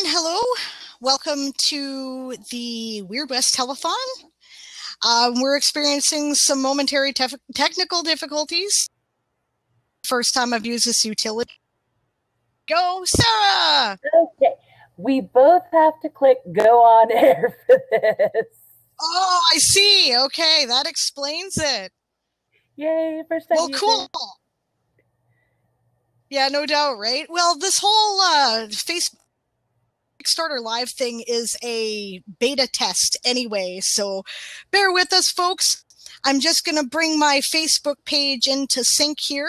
And hello, welcome to the Wyrd West Telethon. We're experiencing some momentary technical difficulties. First time I've used this utility. Go, Sarah! Okay, we both have to click go on air for this. Oh, I see. Okay, that explains it. Yay, first time. Well, cool. Yeah, no doubt, right? Well, this whole Facebook Kickstarter live thing is a beta test anyway, so bear with us, folks. I'm just going to bring my Facebook page into sync here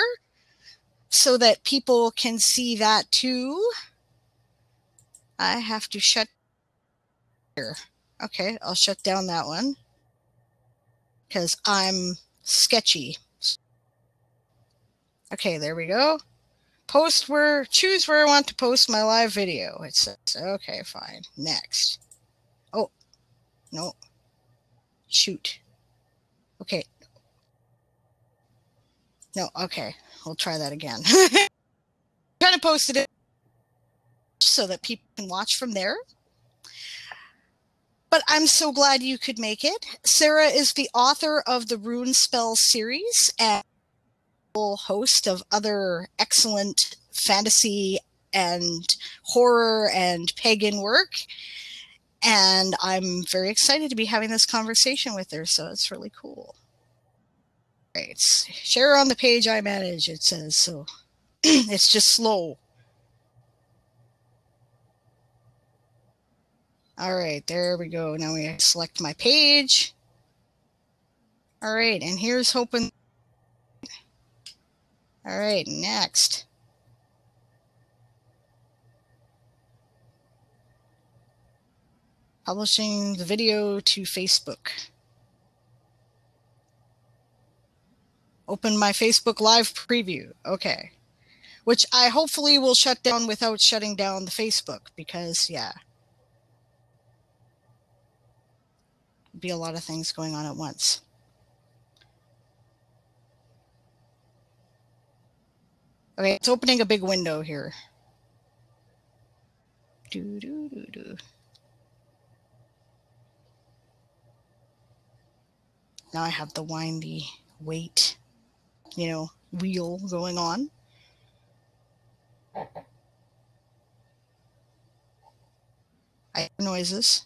so that people can see that too. I have to shut here. Okay, I'll shut down that one because I'm sketchy. Okay, there we go. Choose where I want to post my live video. It says, okay, fine. Next. Oh, no. Shoot. Okay. No, okay. We'll try that again. Kind of posted it so that people can watch from there. But I'm so glad you could make it. Sarah is the author of the Runespells series and host of other excellent fantasy and horror and pagan work. And I'm very excited to be having this conversation with her, so it's really cool. Right. Share on the page I manage, it says, so it's just slow. All right, there we go. Now we select my page. All right, and here's hoping. All right, next. Publishing the video to Facebook. Open my Facebook Live preview. Okay. Which I hopefully will shut down without shutting down the Facebook because, yeah. Be a lot of things going on at once. Okay, it's opening a big window here. Now I have the windy wait, wheel going on. I hear noises.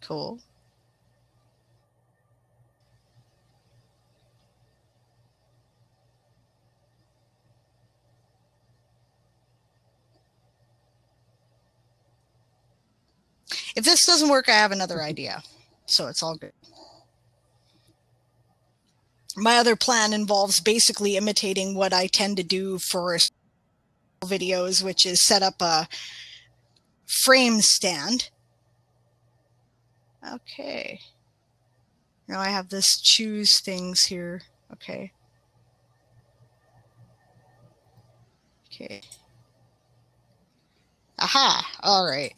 Cool. If this doesn't work, I have another idea. So it's all good. My other plan involves basically imitating what I tend to do for videos, which is set up a frame stand. Okay. Now I have this choose things here. Okay. Okay. Aha. All right.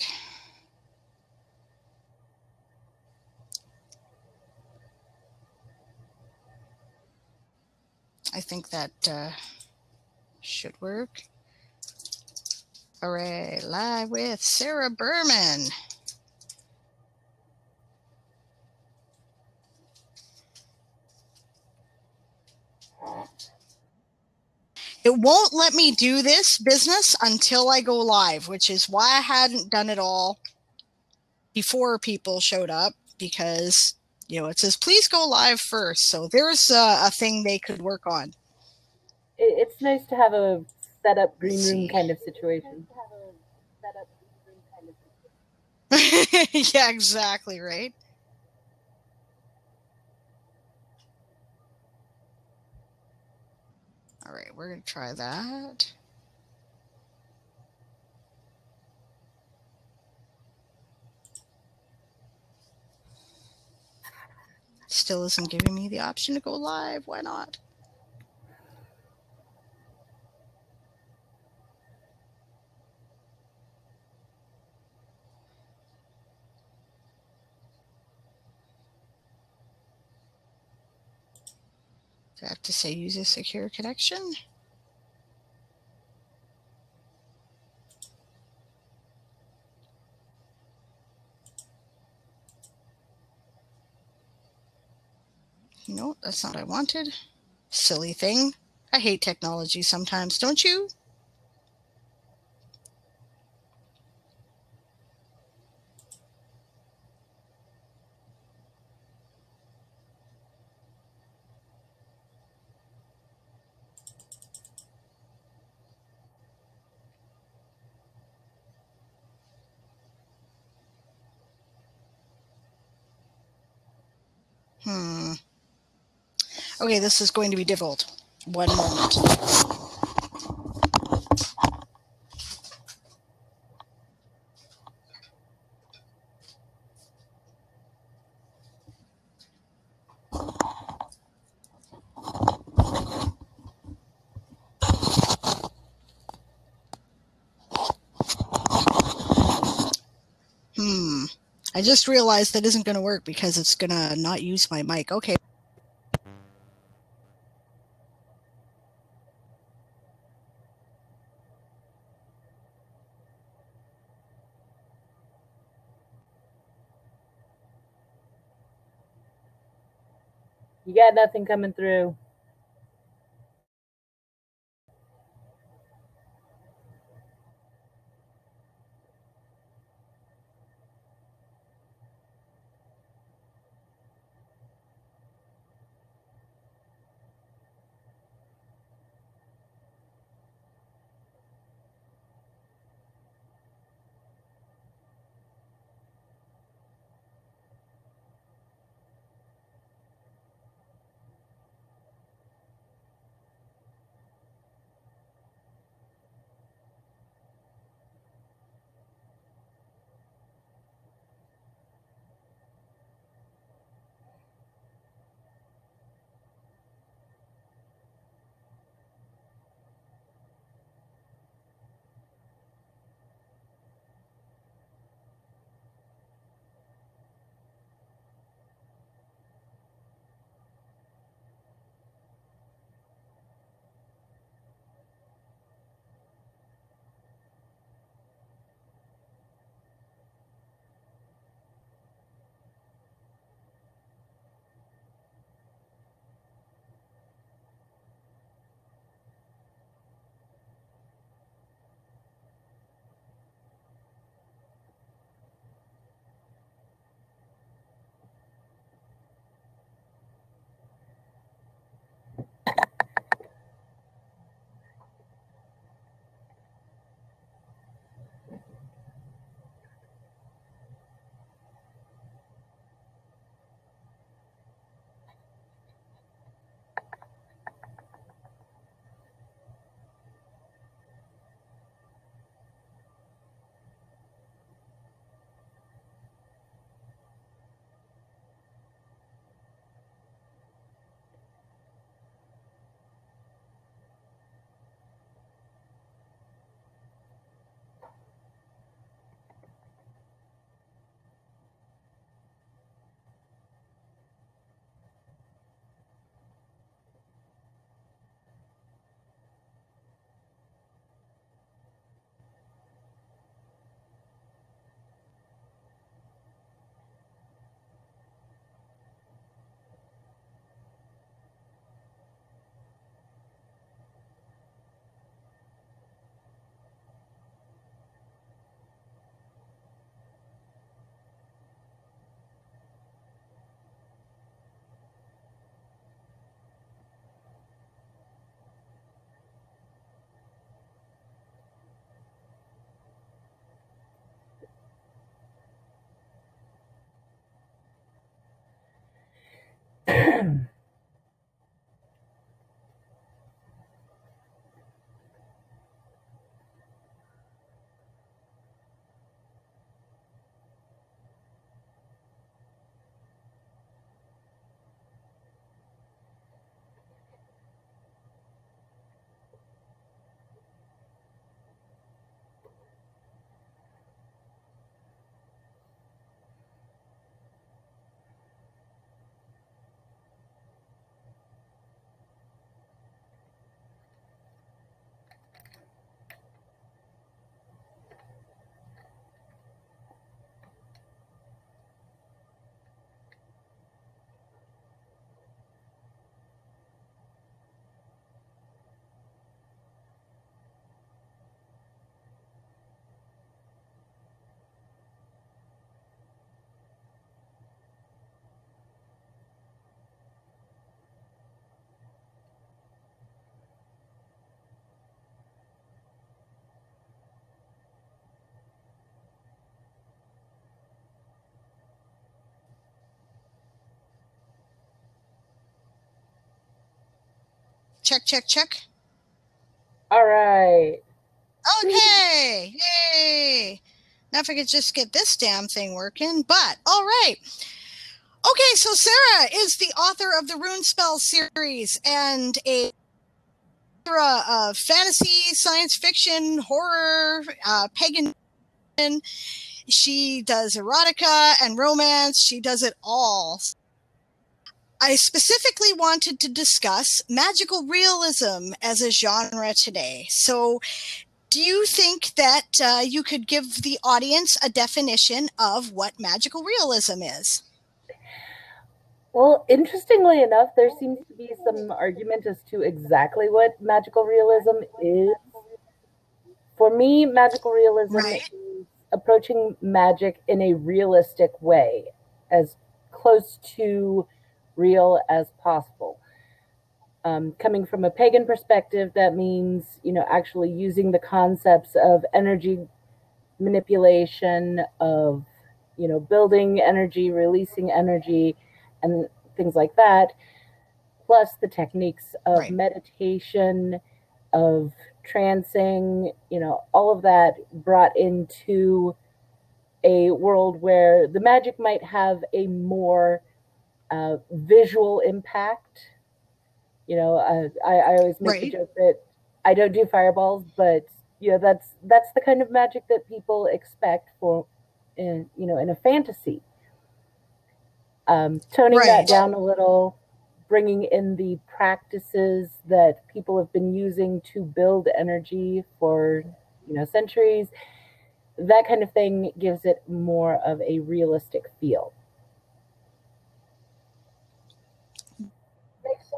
I think that should work. All right, live with Sarah Buhrman. It won't let me do this business until I go live, which is why I hadn't done it all before people showed up because, it says, please go live first. So there's a thing they could work on. It's nice to have a set up green room kind of situation. Yeah, exactly, right? All right, we're going to try that. Still isn't giving me the option to go live. Why not? Do I have to say use a secure connection? No, that's not what I wanted. Silly thing. I hate technology sometimes, don't you? Okay, this is going to be difficult. One moment. I just realized that isn't going to work because it's going to not use my mic. Okay. You got nothing coming through. check, check, check. All right. Okay. Yay. Now if I could just get this damn thing working, but all right. Okay, so Sarah is the author of the Runespells series and a of fantasy, science fiction, horror, pagan. She does erotica and romance. She does it all. I specifically wanted to discuss magical realism as a genre today. So do you think that you could give the audience a definition of what magical realism is? Well, interestingly enough, there seems to be some argument as to exactly what magical realism is. For me, magical realism is approaching magic in a realistic way, as close to real as possible. Coming from a pagan perspective, that means, actually using the concepts of energy manipulation, of, building energy, releasing energy, and things like that, plus the techniques of meditation, of trancing, all of that brought into a world where the magic might have a more visual impact. I always make the joke that I don't do fireballs, but that's the kind of magic that people expect for in a fantasy. Toning that down a little, bringing in the practices that people have been using to build energy for centuries, that kind of thing gives it more of a realistic feel.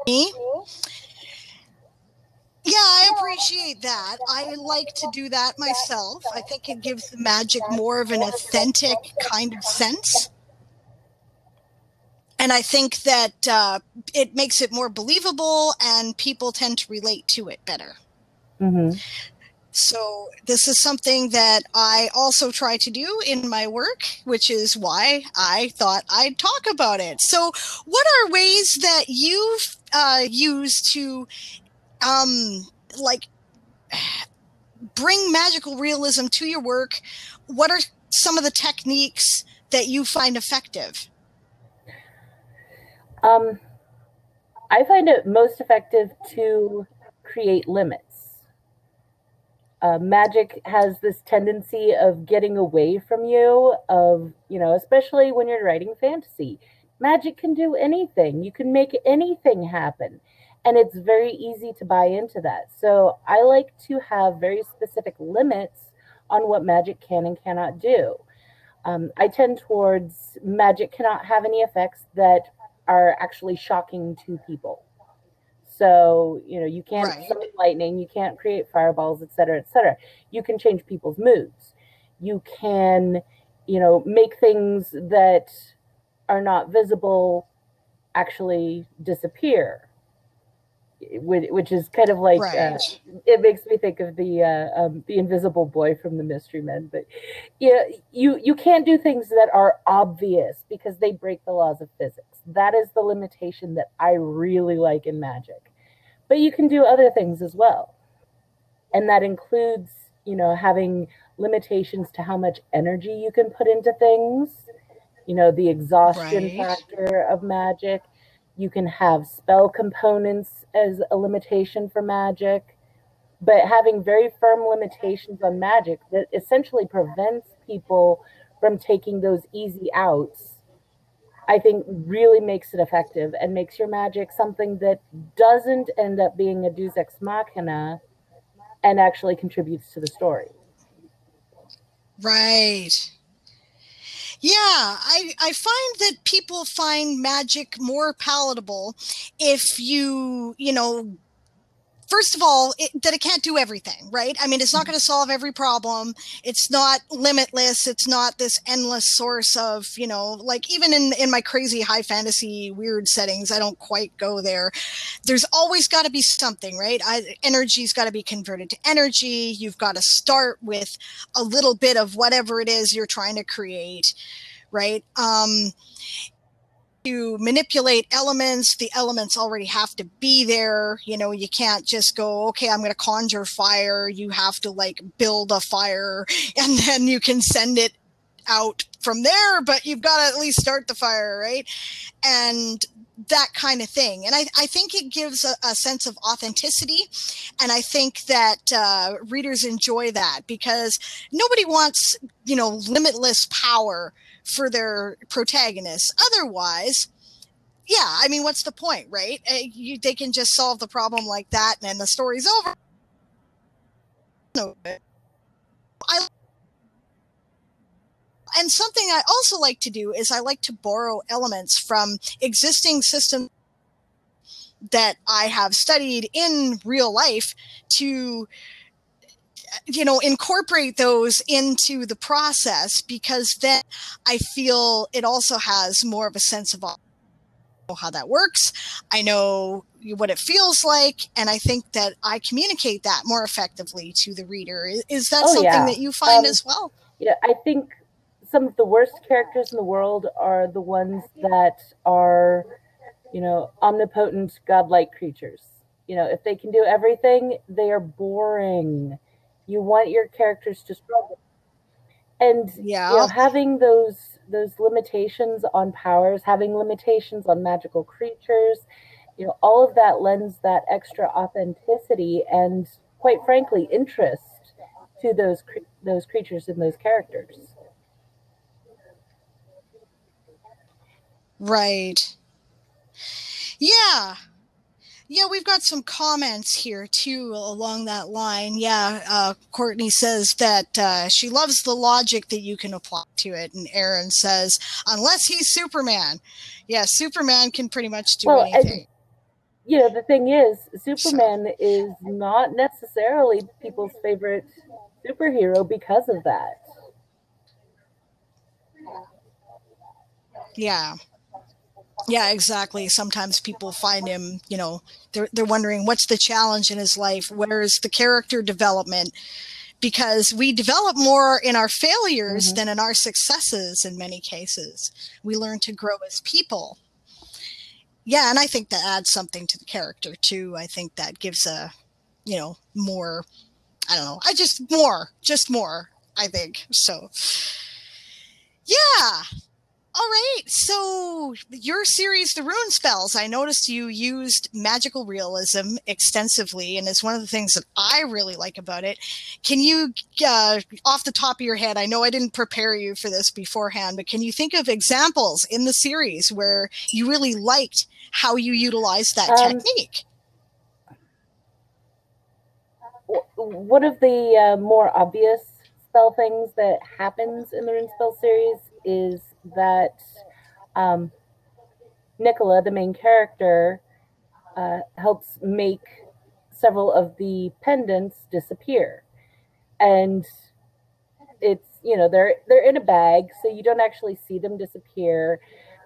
Me? Yeah, I appreciate that. I like to do that myself. I think it gives the magic more of an authentic kind of sense. And I think that it makes it more believable and people tend to relate to it better. Mm-hmm. So this is something that I also try to do in my work, which is why I thought I'd talk about it. So what are ways that you've used to like bring magical realism to your work? What are some of the techniques that you find effective? I find it most effective to create limits. Magic has this tendency of getting away from you, especially when you're writing fantasy. Magic can do anything. You can make anything happen. And it's very easy to buy into that. So I like to have very specific limits on what magic can and cannot do. I tend towards magic cannot have any effects that are actually shocking to people. So, you can't summon lightning, you can't create fireballs, et cetera, et cetera. You can change people's moods. You can, make things that are not visible actually disappear, which is kind of like, it makes me think of the Invisible Boy from the Mystery Men. But you can't do things that are obvious because they break the laws of physics. That is the limitation that I really like in magic. But you can do other things as well. And that includes, having limitations to how much energy you can put into things, the exhaustion factor of magic. You can have spell components as a limitation for magic, but having very firm limitations on magic that essentially prevents people from taking those easy outs, I think really makes it effective and makes your magic something that doesn't end up being a deus ex machina and actually contributes to the story. Right. Yeah, I find that people find magic more palatable if you first of all, that it can't do everything, right? I mean, it's not going to solve every problem. It's not limitless. It's not this endless source of, like even in my crazy high fantasy weird settings, I don't quite go there. There's always got to be something, right? Energy's got to be converted to energy. You've got to start with a little bit of whatever it is you're trying to create, right? to manipulate elements. The elements already have to be there. You know, you can't just go, okay, I'm going to conjure fire. You have to like build a fire and then you can send it out from there, but you've got to at least start the fire, right? And that kind of thing. And I think it gives a sense of authenticity. And I think that readers enjoy that because nobody wants, you know, limitless power for their protagonists. Otherwise, yeah, I mean, what's the point, right? They can just solve the problem like that and then the story's over. And something I also like to do is I like to borrow elements from existing systems that I have studied in real life to, you know, incorporate those into the process, because then I feel it also has more of a sense of how that works. I know what it feels like, and I think that I communicate that more effectively to the reader. Is that something that you find as well? Yeah, I think some of the worst characters in the world are the ones that are, you know, omnipotent, godlike creatures. You know, if they can do everything, they are boring. You want your characters to struggle. And you know, having those limitations on powers, having limitations on magical creatures, you know, all of that lends that extra authenticity and, quite frankly, interest to those creatures and those characters. Right. Yeah. Yeah, we've got some comments here, too, along that line. Yeah, Courtney says that she loves the logic that you can apply to it. And Aaron says, unless he's Superman. Yeah, Superman can pretty much do anything. And, you know, the thing is, Superman is not necessarily people's favorite superhero because of that. Yeah. Yeah, exactly. Sometimes people find him, you know, they're wondering what's the challenge in his life? Where's the character development? Because we develop more in our failures than in our successes in many cases. We learn to grow as people. Yeah, and I think that adds something to the character too. I think that gives a, you know, more, I don't know, just more, I think. So, yeah. All right, so your series, The Runespells, I noticed you used magical realism extensively, and it's one of the things that I really like about it. Can you, off the top of your head, I know I didn't prepare you for this beforehand, but can you think of examples in the series where you really liked how you utilized that technique? One of the more obvious spell things that happens in the Runespell series is that Nicola, the main character, helps make several of the pendants disappear, and it's, you know, they're in a bag, so you don't actually see them disappear,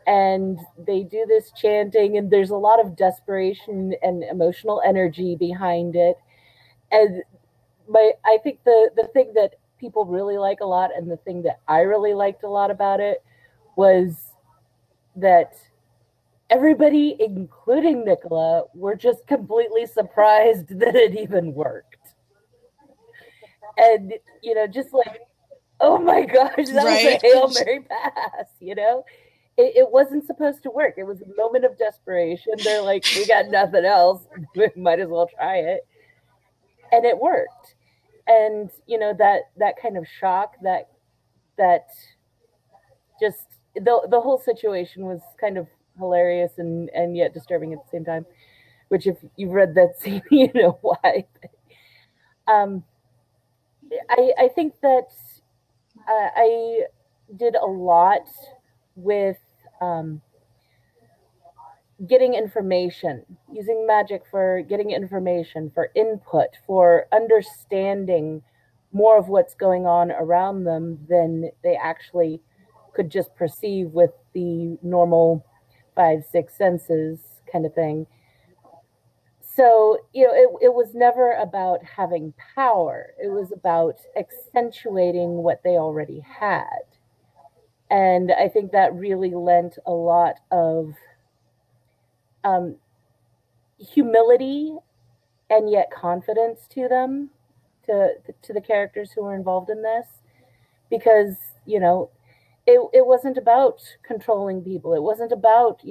and they do this chanting, and there's a lot of desperation and emotional energy behind it. And I think the thing that people really like a lot, and the thing that I really liked a lot about it, was that everybody, including Nicola, were just completely surprised that it even worked. And, you know, just like, oh my gosh, that was a Hail Mary pass, you know? It wasn't supposed to work. It was a moment of desperation. They're like, we got nothing else. We might as well try it. And it worked. And, you know, that kind of shock, that just the whole situation was kind of hilarious and yet disturbing at the same time, which, if you've read that scene, you know why. I think that I did a lot with getting information, using magic for getting information, for input, for understanding more of what's going on around them than they actually could just perceive with the normal 5-6 senses kind of thing. So, you know, it was never about having power. It was about accentuating what they already had. And I think that really lent a lot of humility and yet confidence to them, to the characters who were involved in this, because it wasn't about controlling people. It wasn't about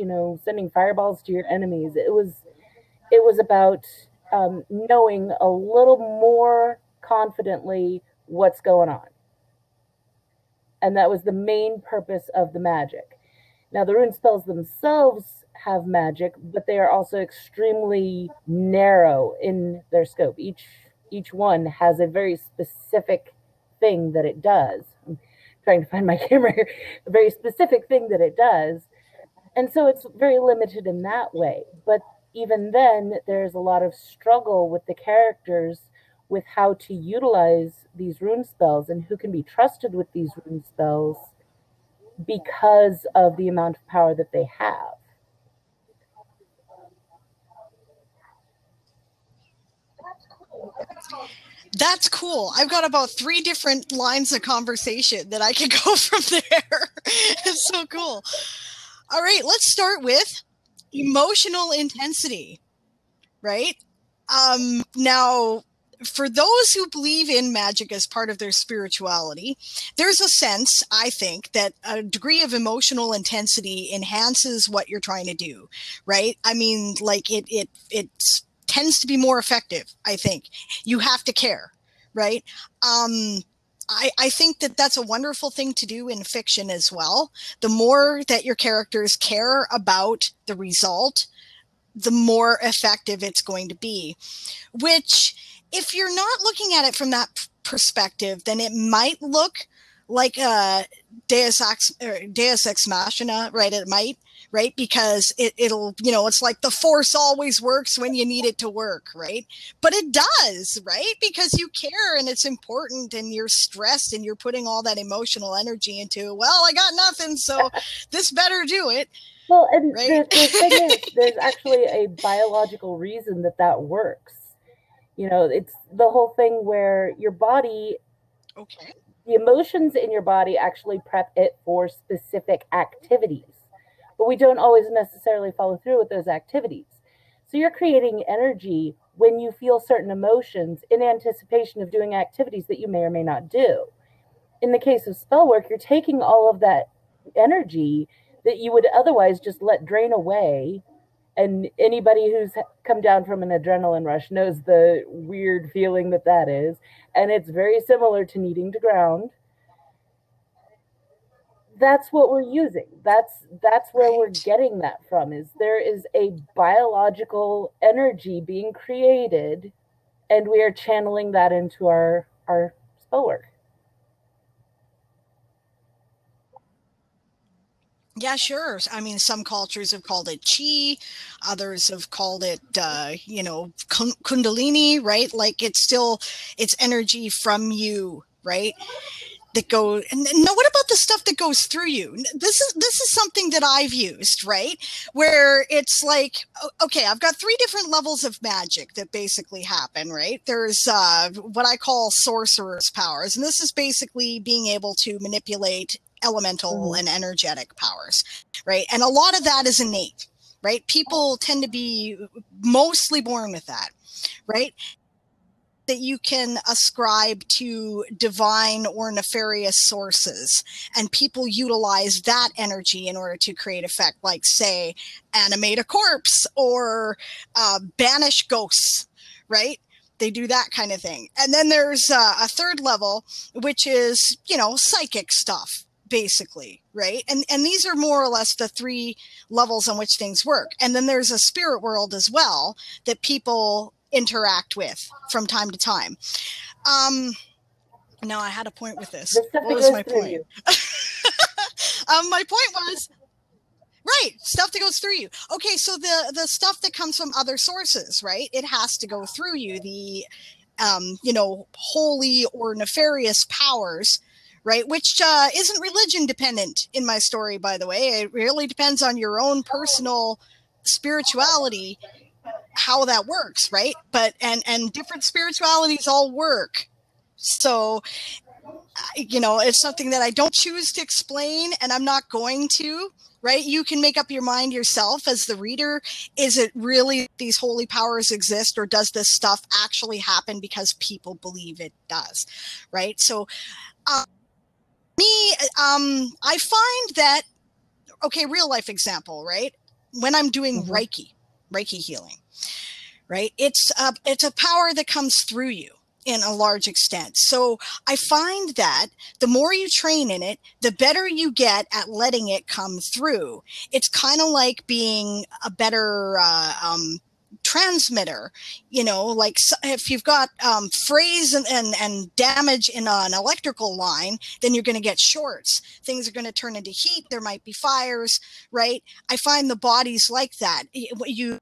sending fireballs to your enemies. It was about knowing a little more confidently what's going on, and that was the main purpose of the magic. Now, the rune spells themselves have magic, but they are also extremely narrow in their scope. Each one has a very specific thing that it does. I'm trying to find my camera here. A very specific thing that it does. And so it's very limited in that way. But even then, there's a lot of struggle with the characters with how to utilize these rune spells and who can be trusted with these rune spells because of the amount of power that they have. That's cool. I've got about 3 different lines of conversation that I can go from there. It's so cool. All right, let's start with emotional intensity, right? Now, for those who believe in magic as part of their spirituality, there's a sense, I think, that a degree of emotional intensity enhances what you're trying to do, right? I mean, like it tends to be more effective, I think. You have to care, right? I think that that's a wonderful thing to do in fiction as well. The more that your characters care about the result, the more effective it's going to be. Which, if you're not looking at it from that perspective, then it might look like a Deus Ex Machina, right? It might, right? Because it'll, it's like the force always works when you need it to work, right? But it does, right? Because you care and it's important and you're stressed and you're putting all that emotional energy into, well, I got nothing, so this better do it. Well, and right? the thing is, there's actually a biological reason that works. It's the whole thing where your body, okay, the emotions in your body actually prep it for specific activities, but we don't always necessarily follow through with those activities. So you're creating energy when you feel certain emotions in anticipation of doing activities that you may or may not do. In the case of spell work, you're taking all of that energy that you would otherwise just let drain away. And anybody who's come down from an adrenaline rush knows the weird feeling that is. And it's very similar to needing to ground. That's what we're using. That's where we're getting that from, is there is a biological energy being created, and we are channeling that into our spell work. Yeah, sure. I mean, some cultures have called it chi, others have called it, kundalini, right? Like it's energy from you, right? That go, and now what about the stuff that goes through you? This is something that I've used, right? Where it's like, okay, I've got 3 different levels of magic that basically happen, right? There's what I call sorcerer's powers, and this is basically being able to manipulate elemental and energetic powers, right? And a lot of that is innate, right? People tend to be mostly born with that, right? That you can ascribe to divine or nefarious sources, and people utilize that energy in order to create effect, like say animate a corpse or banish ghosts, right? They do that kind of thing. And then there's a 3rd level, which is psychic stuff, basically, right? And these are more or less the 3 levels on which things work. And then there's a spirit world as well that people interact with from time to time. Now I had a point with this. What was my point? My point was, right, stuff that goes through you. Okay, so the stuff that comes from other sources, right? It has to go through you. The holy or nefarious powers, right? Which isn't religion dependent in my story, by the way. It really depends on your own personal spirituality, how that works, right? But and different spiritualities all work. So it's something that I don't choose to explain, and I'm not going to. Right? You can make up your mind yourself as the reader. Is it really these holy powers exist, or does this stuff actually happen because people believe it does? Right? So, I find that, okay, real life example, right? When I'm doing Reiki healing, right? It's a power that comes through you in a large extent. So I find that the more you train in it, the better you get at letting it come through. It's kind of like being a better transmitter, like if you've got frays and damage in an electrical line, then you're going to get shorts. Things are going to turn into heat. There might be fires, right? I find the body's like that. You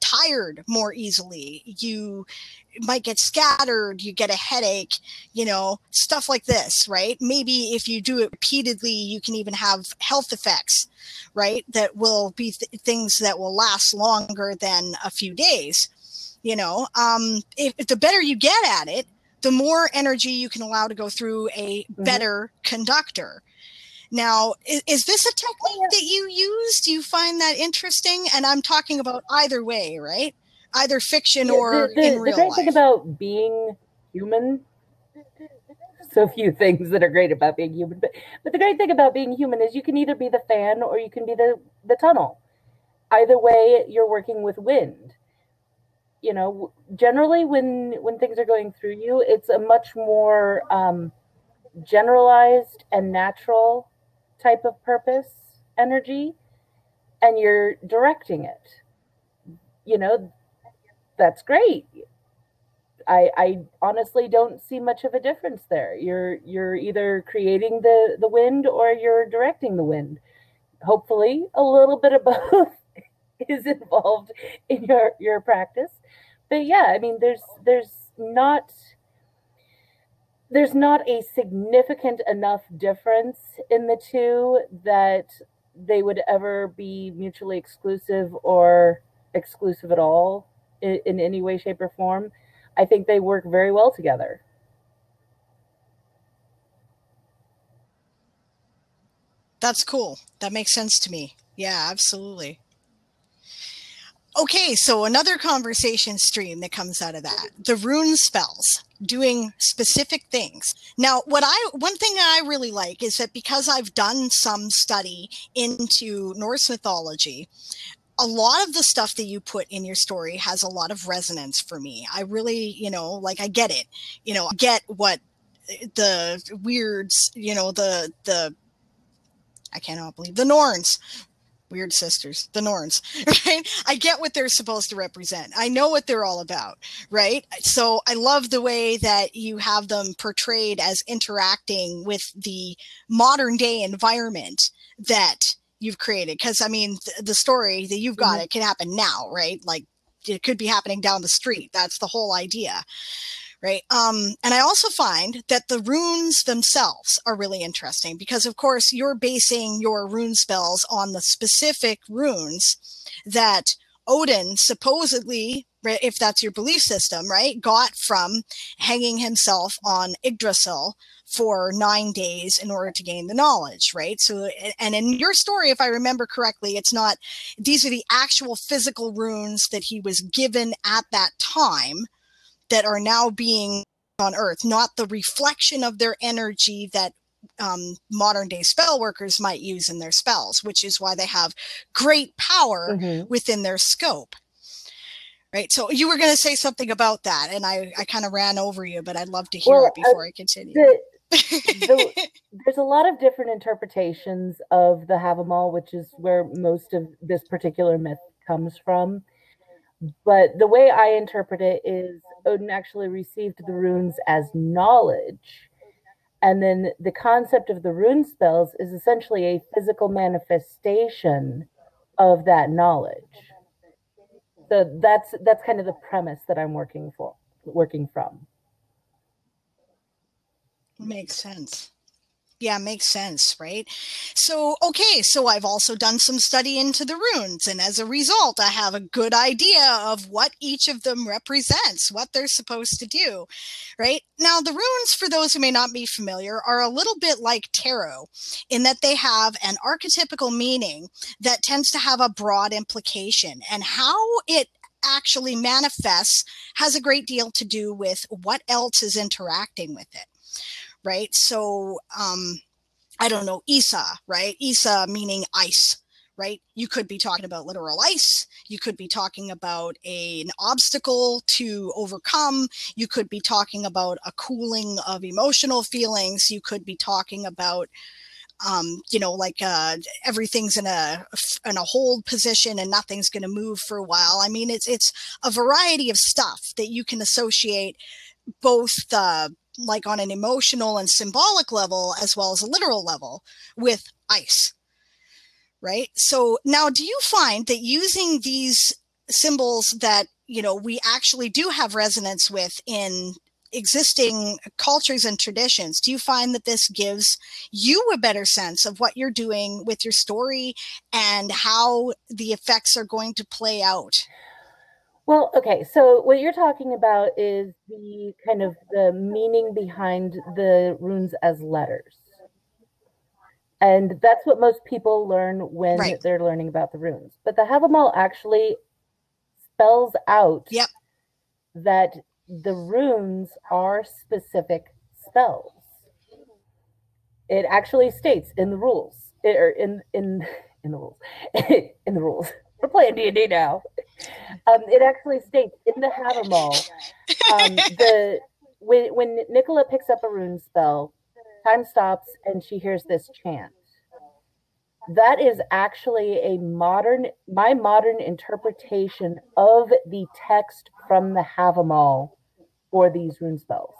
tired more easily, you might get scattered, you get a headache, stuff like this, right? Maybe if you do it repeatedly, you can even have health effects, right? That will be things that will last longer than a few days. If the better you get at it, the more energy you can allow to go through a better conductor. Now, is this a technique that you use? Do you find that interesting? And I'm talking about either way, right? Either fiction or in real life. The great thing about being human, so few things that are great about being human, but the great thing about being human is you can either be the fan or you can be the tunnel. Either way, you're working with wind. Generally when things are going through you, it's a much more generalized and natural type of purpose energy, and you're directing it. That's great. I honestly don't see much of a difference there. You're either creating the wind or you're directing the wind. Hopefully a little bit of both is involved in your practice. But yeah, I mean there's not a significant enough difference in the two that they would ever be mutually exclusive or exclusive at all in any way, shape, or form. I think they work very well together. That's cool. That makes sense to me. Yeah, absolutely. Okay, so another conversation stream that comes out of that, the rune spells, doing specific things. Now, one thing I really like is that because I've done some study into Norse mythology, a lot of the stuff that you put in your story has a lot of resonance for me. I really, I get it. I get what the weirds, I cannot believe the Norns. Weird sisters, the Norns, right? I get what they're supposed to represent. I know what they're all about, right? So I love the way that you have them portrayed as interacting with the modern day environment that you've created. Because, I mean, the story that you've got, it can happen now, right? Like, it could be happening down the street. That's the whole idea. Right. And I also find that the runes themselves are really interesting because, of course, you're basing your rune spells on the specific runes that Odin supposedly, if that's your belief system, right, got from hanging himself on Yggdrasil for 9 days in order to gain the knowledge, right? So, and in your story, if I remember correctly, it's not, these are the actual physical runes that he was given at that time that are now being on Earth, not the reflection of their energy that modern day spell workers might use in their spells, which is why they have great power within their scope. Right. So you were going to say something about that, and I kind of ran over you, but I'd love to hear it before I continue. There's a lot of different interpretations of the Havamal, which is where most of this particular myth comes from. But the way I interpret it is Odin actually received the runes as knowledge. And then the concept of the rune spells is essentially a physical manifestation of that knowledge. So that's kind of the premise that I'm working from. Makes sense. Yeah, makes sense, right? So, okay, so I've also done some study into the runes, and as a result, I have a good idea of what each of them represents, what they're supposed to do, right? Now, the runes, for those who may not be familiar, are a little bit like tarot in that they have an archetypical meaning that tends to have a broad implication, and how it actually manifests has a great deal to do with what else is interacting with it. Right. So, I don't know, Isa, right? Isa meaning ice, right? You could be talking about literal ice. You could be talking about an obstacle to overcome. You could be talking about a cooling of emotional feelings. You could be talking about, like everything's in a hold position and nothing's going to move for a while. I mean, it's a variety of stuff that you can associate both like on an emotional and symbolic level as well as a literal level with ice, right? So now, do you find that using these symbols that we actually do have resonance with in existing cultures and traditions, do you find that this gives you a better sense of what you're doing with your story and how the effects are going to play out? Well, okay, so what you're talking about is the kind of the meaning behind the runes as letters. And that's what most people learn when Right. they're learning about the runes. But the Havamal actually spells out Yep. that the runes are specific spells. It actually states in the rules, or in the rules, in the rules. We're playing D&D now. It actually states in the Havamal, when Nicola picks up a rune spell, time stops and she hears this chant. That is actually my modern interpretation of the text from the Havamal for these rune spells.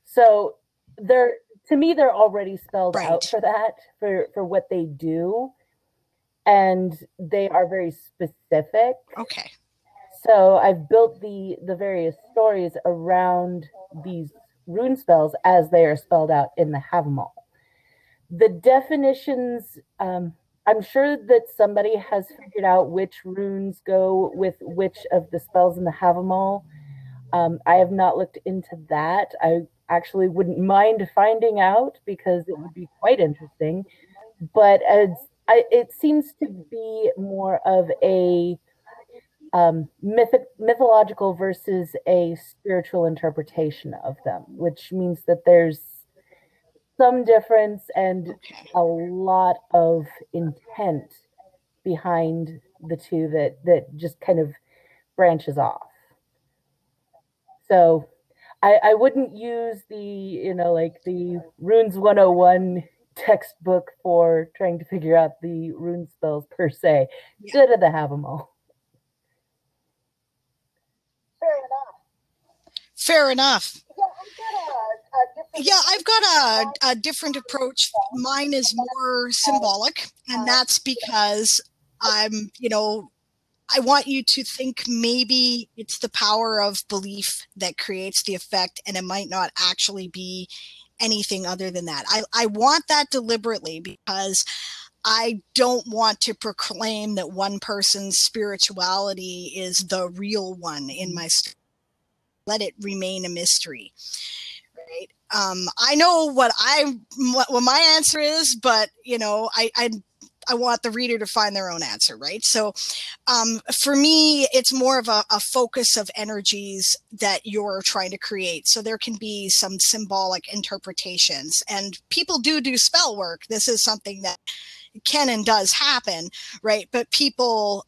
So to me, they're already spelled Right. out for that, for what they do. And they are very specific. Okay. So I've built the various stories around these rune spells as they are spelled out in the Havamal. The definitions, I'm sure that somebody has figured out which runes go with which of the spells in the Havamal. I have not looked into that. I actually wouldn't mind finding out because it would be quite interesting. But it seems to be more of a mythological versus a spiritual interpretation of them, which means that there's some difference and a lot of intent behind the two that just kind of branches off. So I wouldn't use the Runes 101 textbook for trying to figure out the rune spells per se. Yeah. Good to have them all. Fair enough. Yeah, I've got a different approach. Mine is more symbolic, and that's because I want you to think maybe it's the power of belief that creates the effect, and it might not actually be anything other than that. I want that deliberately because I don't want to proclaim that one person's spirituality is the real one in my story. Let it remain a mystery. Right. I know what my answer is, but I want the reader to find their own answer, right? So for me, it's more of a focus of energies that you're trying to create. So there can be some symbolic interpretations, and people do spell work. This is something that can and does happen, right? But people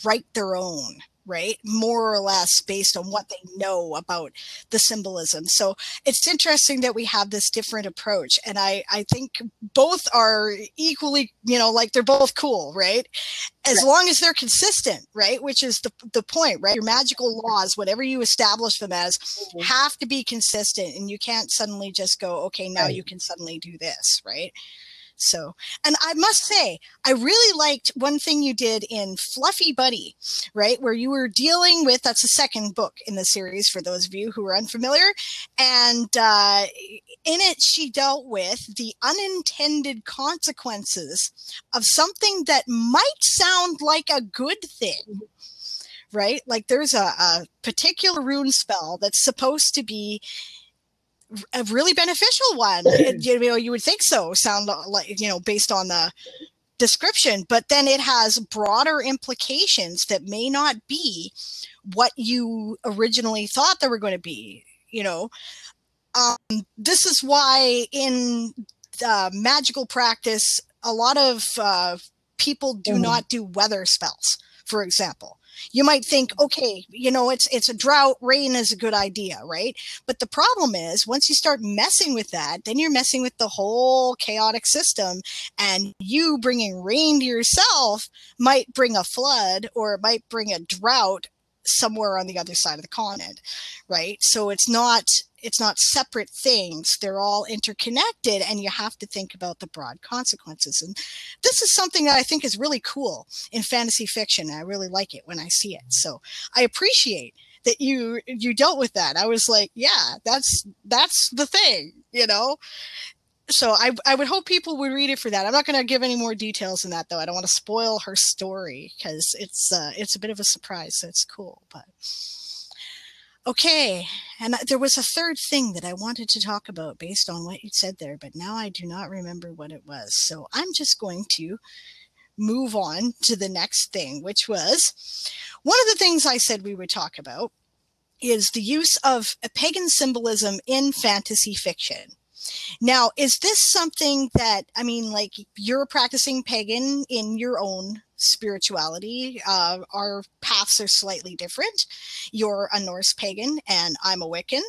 write their own, right? More or less based on what they know about the symbolism. So it's interesting that we have this different approach. And I think both are equally, like they're both cool, right? As long as they're consistent, right? Which is the point, right? Your magical laws, whatever you establish them as, have to be consistent. And you can't suddenly just go, okay, now you can suddenly do this, right? So, and I must say, I really liked one thing you did in Fluffy Buddy, right? Where you were dealing with, that's the second book in the series for those of you who are unfamiliar. And in it, she dealt with the unintended consequences of something that might sound like a good thing, right? Like there's a particular rune spell that's supposed to be a really beneficial one. You would think so, sound like, based on the description, but then it has broader implications that may not be what you originally thought they were going to be. This is why in magical practice, a lot of people do not do weather spells, for example. You might think, okay, it's a drought, rain is a good idea, right? But the problem is, once you start messing with that, then you're messing with the whole chaotic system, and you bringing rain to yourself might bring a flood, or it might bring a drought somewhere on the other side of the continent, right? So it's not separate things. They're all interconnected, and you have to think about the broad consequences. And this is something that I think is really cool in fantasy fiction. I really like it when I see it. So I appreciate that you dealt with that. I was like, yeah, that's the thing, So I would hope people would read it for that. I'm not going to give any more details than that, though. I don't want to spoil her story because it's a bit of a surprise. So it's cool, but okay. And there was a third thing that I wanted to talk about based on what you said there, but now I do not remember what it was. So I'm just going to move on to the next thing, which was one of the things I said we would talk about is the use of a pagan symbolism in fantasy fiction. Now, is this something that, like, you're practicing pagan in your own spirituality? Our paths are slightly different. You're a Norse pagan and I'm a Wiccan,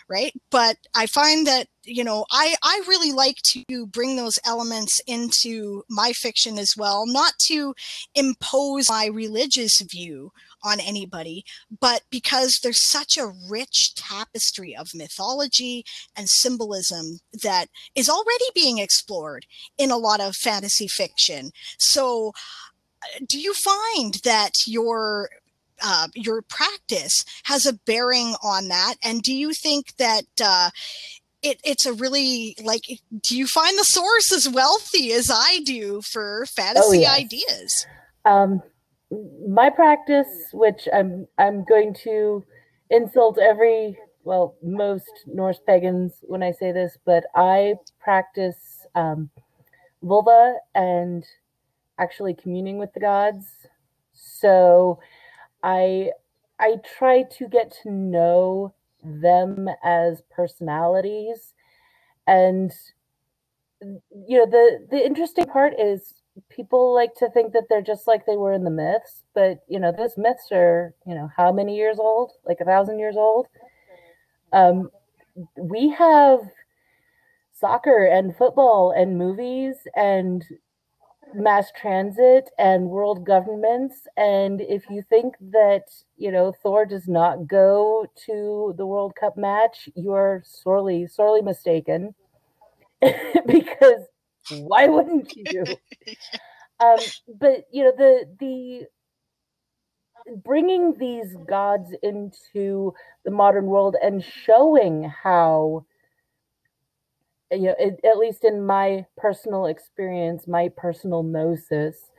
right? But I find that, I really like to bring those elements into my fiction as well, not to impose my religious view on anybody, but because there's such a rich tapestry of mythology and symbolism that is already being explored in a lot of fantasy fiction. So do you find that your practice has a bearing on that? And do you think that it's a really, like, do you find the source as wealthy as I do for fantasy ideas? My practice, which I'm going to insult most Norse pagans when I say this, but I practice vulva and actually communing with the gods. So I try to get to know them as personalities. And the interesting part is people like to think that they're just like they were in the myths, but those myths are how many years old? Like 1,000 years old. We have soccer and football and movies and mass transit and world governments, and if you think that Thor does not go to the World Cup match, you're sorely mistaken. Because why wouldn't you? But the bringing these gods into the modern world and showing how, at least in my personal experience, my personal gnosis,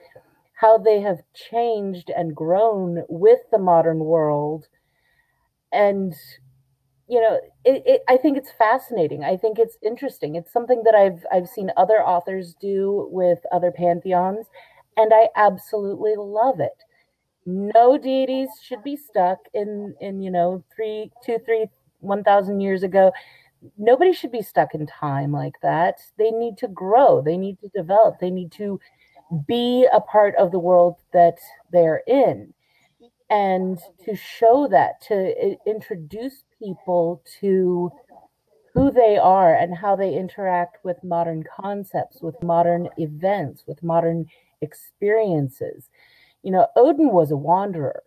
how they have changed and grown with the modern world. And I think it's fascinating. I think it's interesting. It's something that I've seen other authors do with other pantheons, and I absolutely love it. No deities should be stuck in 1,000 years ago. Nobody should be stuck in time like that. They need to grow. They need to develop. They need to be a part of the world that they're in. And to show that, to introduce people to who they are and how they interact with modern concepts, with modern events, with modern experiences. Odin was a wanderer.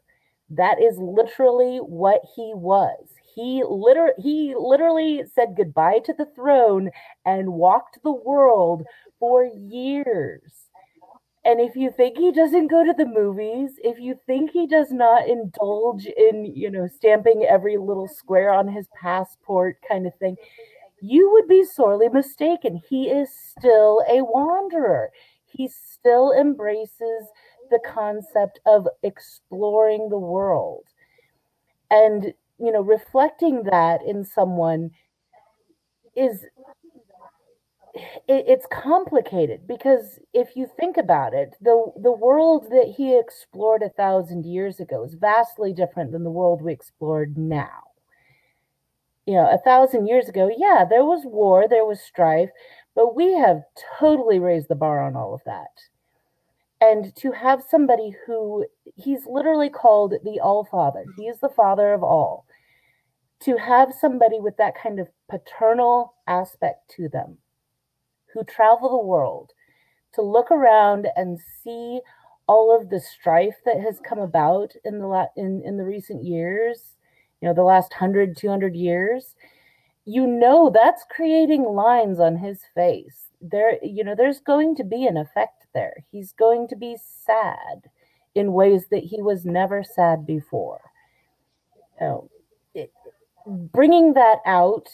That is literally what he was. He literally said goodbye to the throne and walked the world for years. And if you think he doesn't go to the movies, if you think he does not indulge in, stamping every little square on his passport kind of thing, you would be sorely mistaken. He is still a wanderer. He still embraces the concept of exploring the world. And, reflecting that in someone is it's complicated, because if you think about it, the world that he explored 1,000 years ago is vastly different than the world we explored now. 1,000 years ago, yeah, there was war, there was strife, but we have totally raised the bar on all of that. And to have somebody who, he's literally called the All-Father, he is the father of all, to have somebody with that kind of paternal aspect to them, who travel the world, to look around and see all of the strife that has come about in the recent years, the last 100, 200 years, that's creating lines on his face. There's going to be an effect there. He's going to be sad in ways that he was never sad before. Bringing that out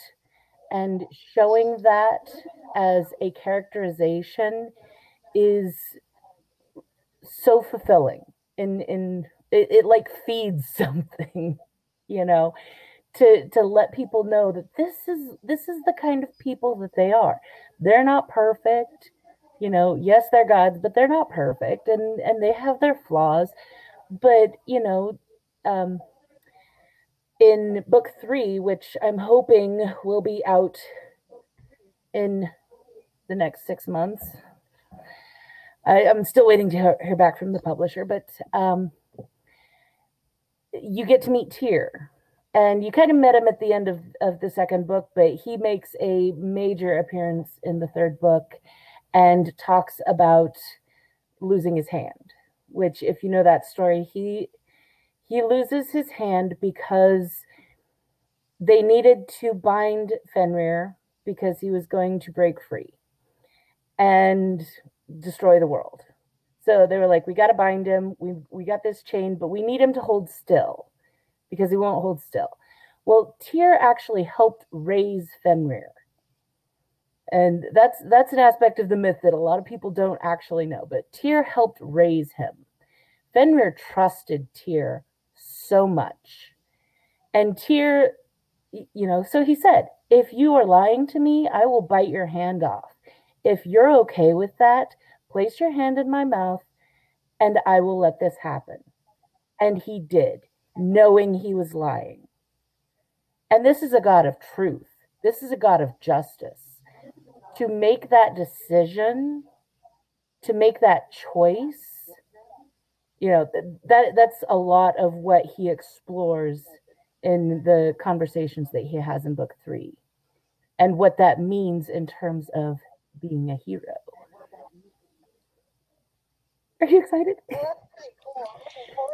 and showing that as a characterization is so fulfilling. It like feeds something, to let people know that this is the kind of people that they are. They're not perfect, yes, they're gods, but they're not perfect, and they have their flaws. But in book 3, which I'm hoping will be out in the next 6 months, I'm still waiting to hear back from the publisher, but you get to meet Tyr. And you kind of met him at the end of the second book, but he makes a major appearance in the third book and talks about losing his hand, which, if you know that story, he loses his hand because they needed to bind Fenrir because he was going to break free and destroy the world. So they were like, we got to bind him. We got this chain, but we need him to hold still, because he won't hold still. Well, Tyr actually helped raise Fenrir. And that's an aspect of the myth that a lot of people don't actually know, but Tyr helped raise him. Fenrir trusted Tyr so much. And Tyr, so he said, if you are lying to me, I will bite your hand off. If you're okay with that, place your hand in my mouth and I will let this happen. And he did, knowing he was lying. And this is a God of truth. This is a God of justice. To make that decision, to make that choice, that's a lot of what he explores in the conversations that he has in book 3, and what that means in terms of being a hero. Are you excited?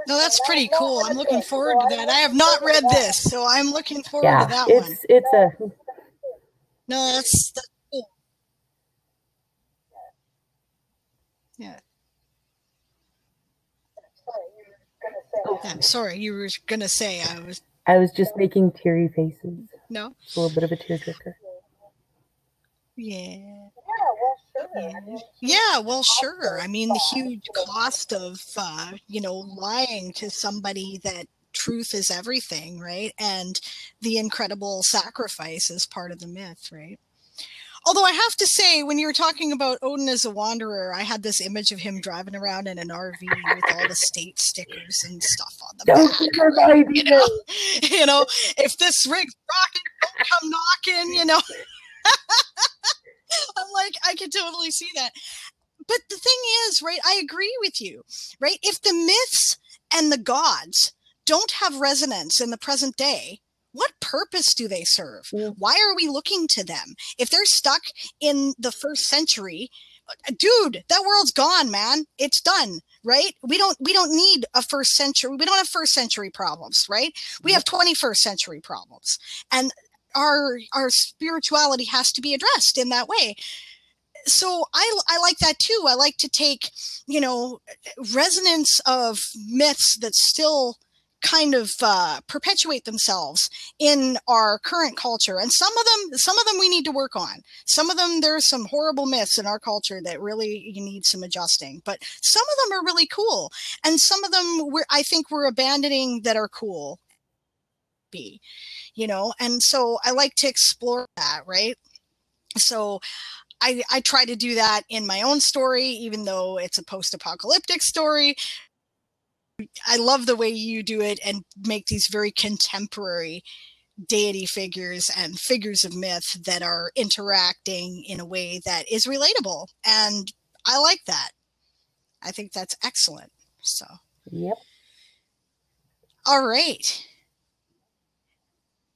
No, that's pretty cool. I'm looking forward to that. I have not read this, so I'm looking forward to that one. It's a... No, that's cool. Yeah. I'm sorry, you were going to say I was just making teary faces. No? It's a little bit of a tearjerker. Yeah. Yeah, well, sure. I mean, the huge cost of, lying to somebody that truth is everything, right? And the incredible sacrifice is part of the myth, right? Although I have to say, when you were talking about Odin as a wanderer, I had this image of him driving around in an RV with all the state stickers and stuff on the back. If this rig's rocking, don't come knocking, I'm like, I can totally see that. But the thing is, right, I agree with you, right? If the myths and the gods don't have resonance in the present day, what purpose do they serve? Why are we looking to them? If they're stuck in the 1st century, dude, that world's gone, man. It's done, right? We don't need a 1st century. We don't have 1st century problems, right? We have 21st century problems. And our spirituality has to be addressed in that way. so I like that too. I like to take, resonance of myths that still kind of perpetuate themselves in our current culture, and some of them we need to work on. Some of them, there's some horrible myths in our culture that really you need some adjusting, but some of them are really cool, and some of them I think we're abandoning that are cool, and so I like to explore that, right? So I try to do that in my own story, even though it's a post-apocalyptic story. I love the way you do it and make these very contemporary deity figures and figures of myth that are interacting in a way that is relatable. And I like that. I think that's excellent. So, yep. All right.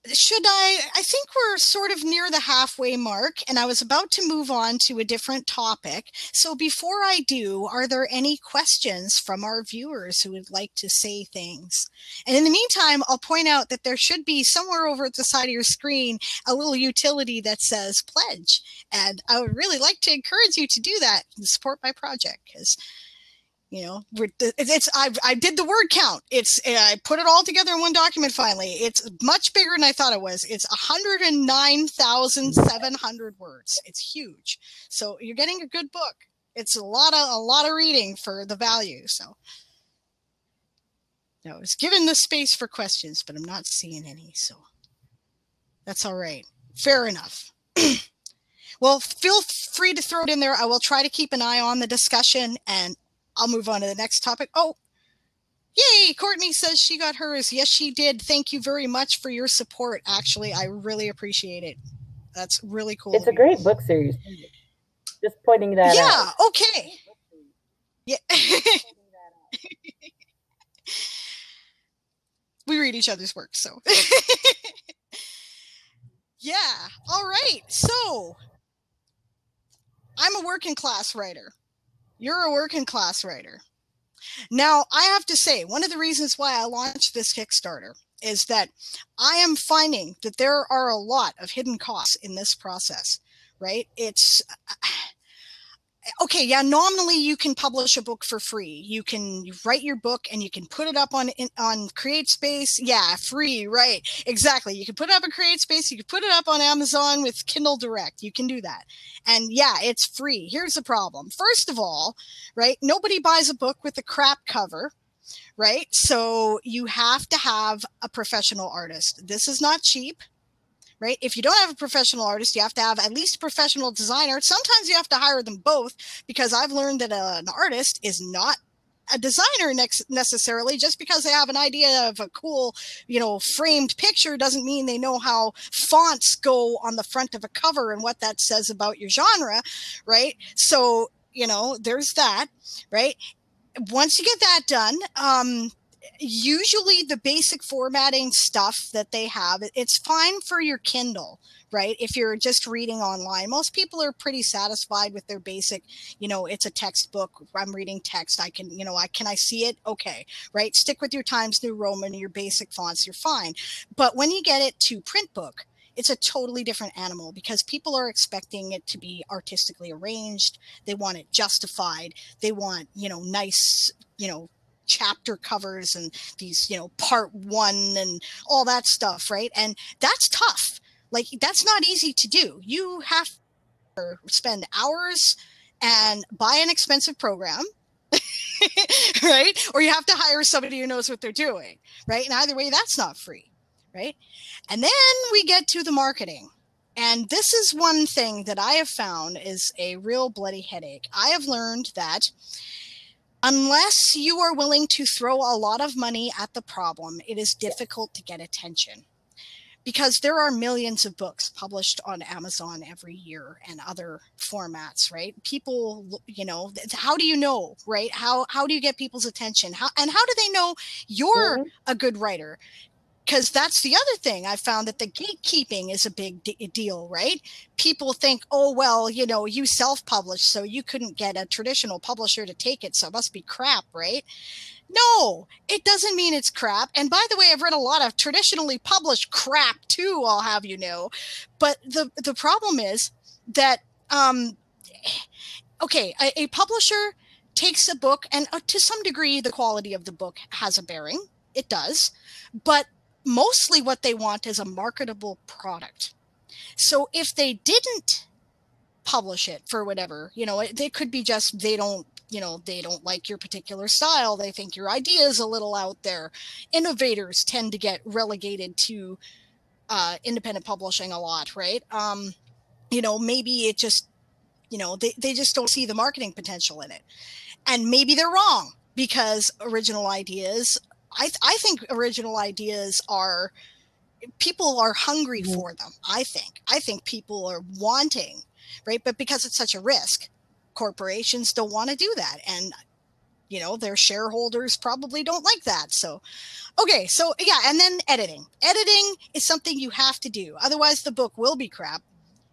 I think we're sort of near the halfway mark, and I was about to move on to a different topic. So before I do, are there any questions from our viewers who would like to say things? And in the meantime, I'll point out that there should be somewhere over at the side of your screen a little utility that says pledge. And I would really like to encourage you to do that and support my project, because I did the word count. I put it all together in one document finally. It's much bigger than I thought it was. It's 109,700 words. It's huge. So you're getting a good book. It's a lot of reading for the value. So I was given the space for questions, but I'm not seeing any. So that's all right. Fair enough. Well, feel free to throw it in there. I will try to keep an eye on the discussion, and I'll move on to the next topic. Oh, yay! Courtney says she got hers. Yes, she did. Thank you very much for your support. Actually, I really appreciate it. That's really cool. It's a great book series. Just pointing that out. Yeah, okay. Yeah. We read each other's work, so. Yeah, all right. So, I'm a working class writer. You're a working class writer. Now, I have to say, one of the reasons why I launched this Kickstarter is that I am finding that there are a lot of hidden costs in this process, right? It's okay. Yeah, nominally you can publish a book for free. You can write your book and you can put it up on CreateSpace. Yeah, free, right? Exactly. You can put it up on CreateSpace. You can put it up on Amazon with Kindle Direct. You can do that. And yeah, it's free. Here's the problem. First of all, right, nobody buys a book with a crap cover, right? So you have to have a professional artist. This is not cheap. Right? If you don't have a professional artist, you have to have at least a professional designer. Sometimes you have to hire them both, because I've learned that an artist is not a designer necessarily. Just because they have an idea of a cool, framed picture doesn't mean they know how fonts go on the front of a cover and what that says about your genre, right? So, there's that, right? Once you get that done, usually the basic formatting stuff that they have, it's fine for your Kindle, right? If you're just reading online, most people are pretty satisfied with their basic, it's a textbook. I'm reading text. I can, can I see it? Okay, right? Stick with your Times New Roman, your basic fonts, you're fine. But when you get it to print book, it's a totally different animal, because people are expecting it to be artistically arranged. They want it justified. They want, nice, chapter covers and these, part 1 and all that stuff, right? And that's tough. Like, that's not easy to do. You have to spend hours and buy an expensive program, right? Or you have to hire somebody who knows what they're doing, right? And either way, that's not free, right? And then we get to the marketing. And this is one thing that I have found is a real bloody headache. I have learned that unless you are willing to throw a lot of money at the problem, it is difficult to get attention, because there are millions of books published on Amazon every year and other formats, right? People, how do you know, right? How do you get people's attention? How do they know you're a good writer? Because that's the other thing. I found that the gatekeeping is a big deal, right? People think, oh, well, you self-published, so you couldn't get a traditional publisher to take it, so it must be crap, right? No, it doesn't mean it's crap. And by the way, I've read a lot of traditionally published crap too, I'll have you know. But the problem is that okay, a publisher takes a book, and to some degree, the quality of the book has a bearing. It does. But mostly what they want is a marketable product. So if they didn't publish it for whatever, they could be just, they don't like your particular style. They think your idea is a little out there. Innovators tend to get relegated to independent publishing a lot, right? Maybe it just, they just don't see the marketing potential in it. And maybe they're wrong, because original ideas, I think original ideas are, people are hungry for them. I think people are wanting, right? But because it's such a risk, corporations don't want to do that. And, their shareholders probably don't like that. So, okay. So yeah. And then editing is something you have to do. Otherwise the book will be crap.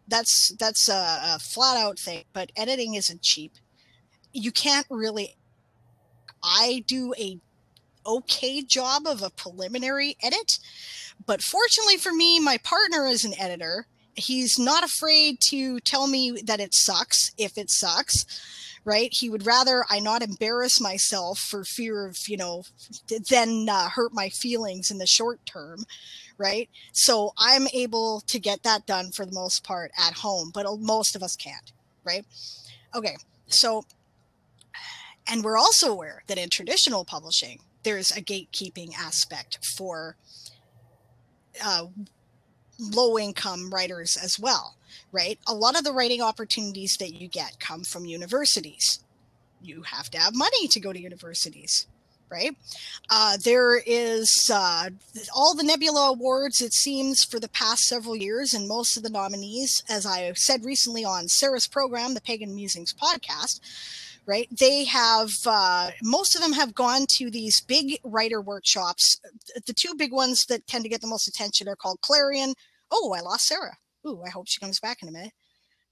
That's a flat out thing, but editing isn't cheap. You can't really, I do a okay job of a preliminary edit, but fortunately for me, my partner is an editor. He's not afraid to tell me that it sucks if it sucks, right? He would rather I not embarrass myself for fear of, than hurt my feelings in the short term, right? So I'm able to get that done for the most part at home, but most of us can't, right? Okay, so, and we're also aware that in traditional publishing, there's a gatekeeping aspect for low-income writers as well, right? A lot of the writing opportunities that you get come from universities. You have to have money to go to universities, right? There is all the Nebula Awards, it seems, for the past several years, and most of the nominees, as I said recently on Sarah's program, the Pagan Musings podcast, right? They have, most of them have gone to these big writer workshops. The two big ones that tend to get the most attention are called Clarion. Oh, I lost Sarah. Ooh, I hope she comes back in a minute.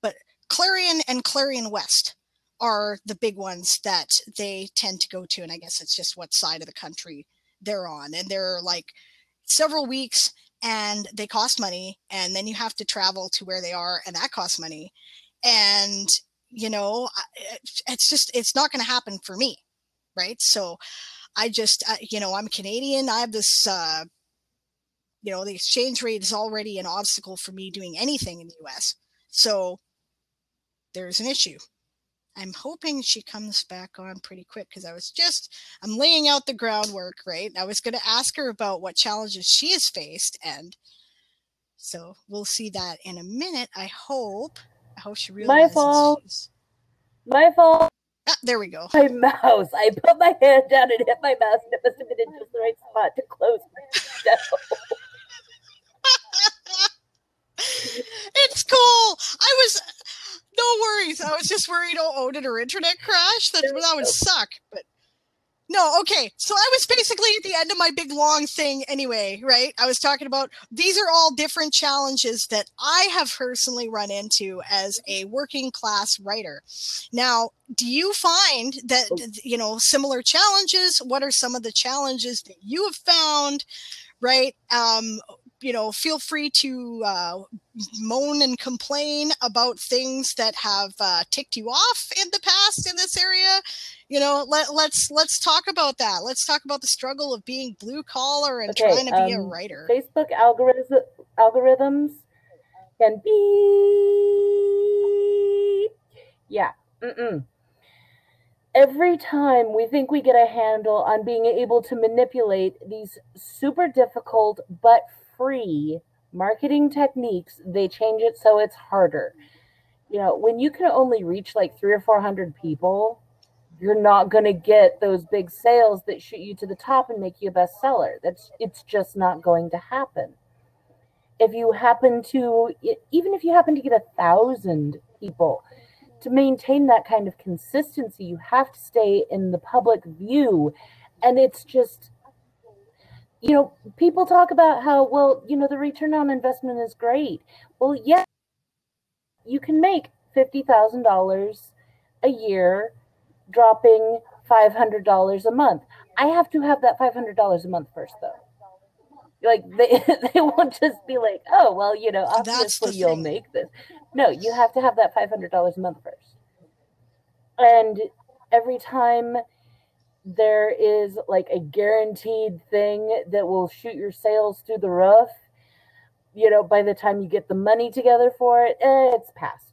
But Clarion and Clarion West are the big ones that they tend to go to. And I guess it's just what side of the country they're on. And they're like several weeks, and they cost money. And then you have to travel to where they are, and that costs money. And it's not going to happen for me. Right. So I just, I'm Canadian. I have this, the exchange rate is already an obstacle for me doing anything in the US. So there's an issue. I'm hoping she comes back on pretty quick, because I'm laying out the groundwork, right? I was going to ask her about what challenges she has faced. And so we'll see that in a minute. I hope she realizes. My fault. Ah, there we go. My mouse. I put my hand down and hit my mouse, and it must have been in just the right spot to close my window. It's cool. No worries. I was just worried, did her internet crash? That would suck. But no, okay. So I was basically at the end of my big long thing anyway, right? I was talking about, these are all different challenges that I have personally run into as a working class writer. Now, do you find that, similar challenges? What are some of the challenges that you have found, right? Feel free to moan and complain about things that have ticked you off in the past in this area. Let's talk about that. Let's talk about the struggle of being blue collar and trying to be a writer. Facebook algorithms can be, yeah. Every time we think we get a handle on being able to manipulate these super difficult but free marketing techniques, they change it so it's harder. When you can only reach like 300 or 400 people, you're not going to get those big sales that shoot you to the top and make you a bestseller. It's just not going to happen. Even if you happen to get 1,000 people, to maintain that kind of consistency, you have to stay in the public view. And it's just, people talk about how, the return on investment is great. Well, yeah, you can make $50,000 a year dropping $500 a month. I have to have that $500 a month first, though. Like, they won't just be like, oh, well, obviously you'll make this. No, you have to have that $500 a month first. And every time there is like a guaranteed thing that will shoot your sales through the roof, you know, by the time you get the money together for it, it's past.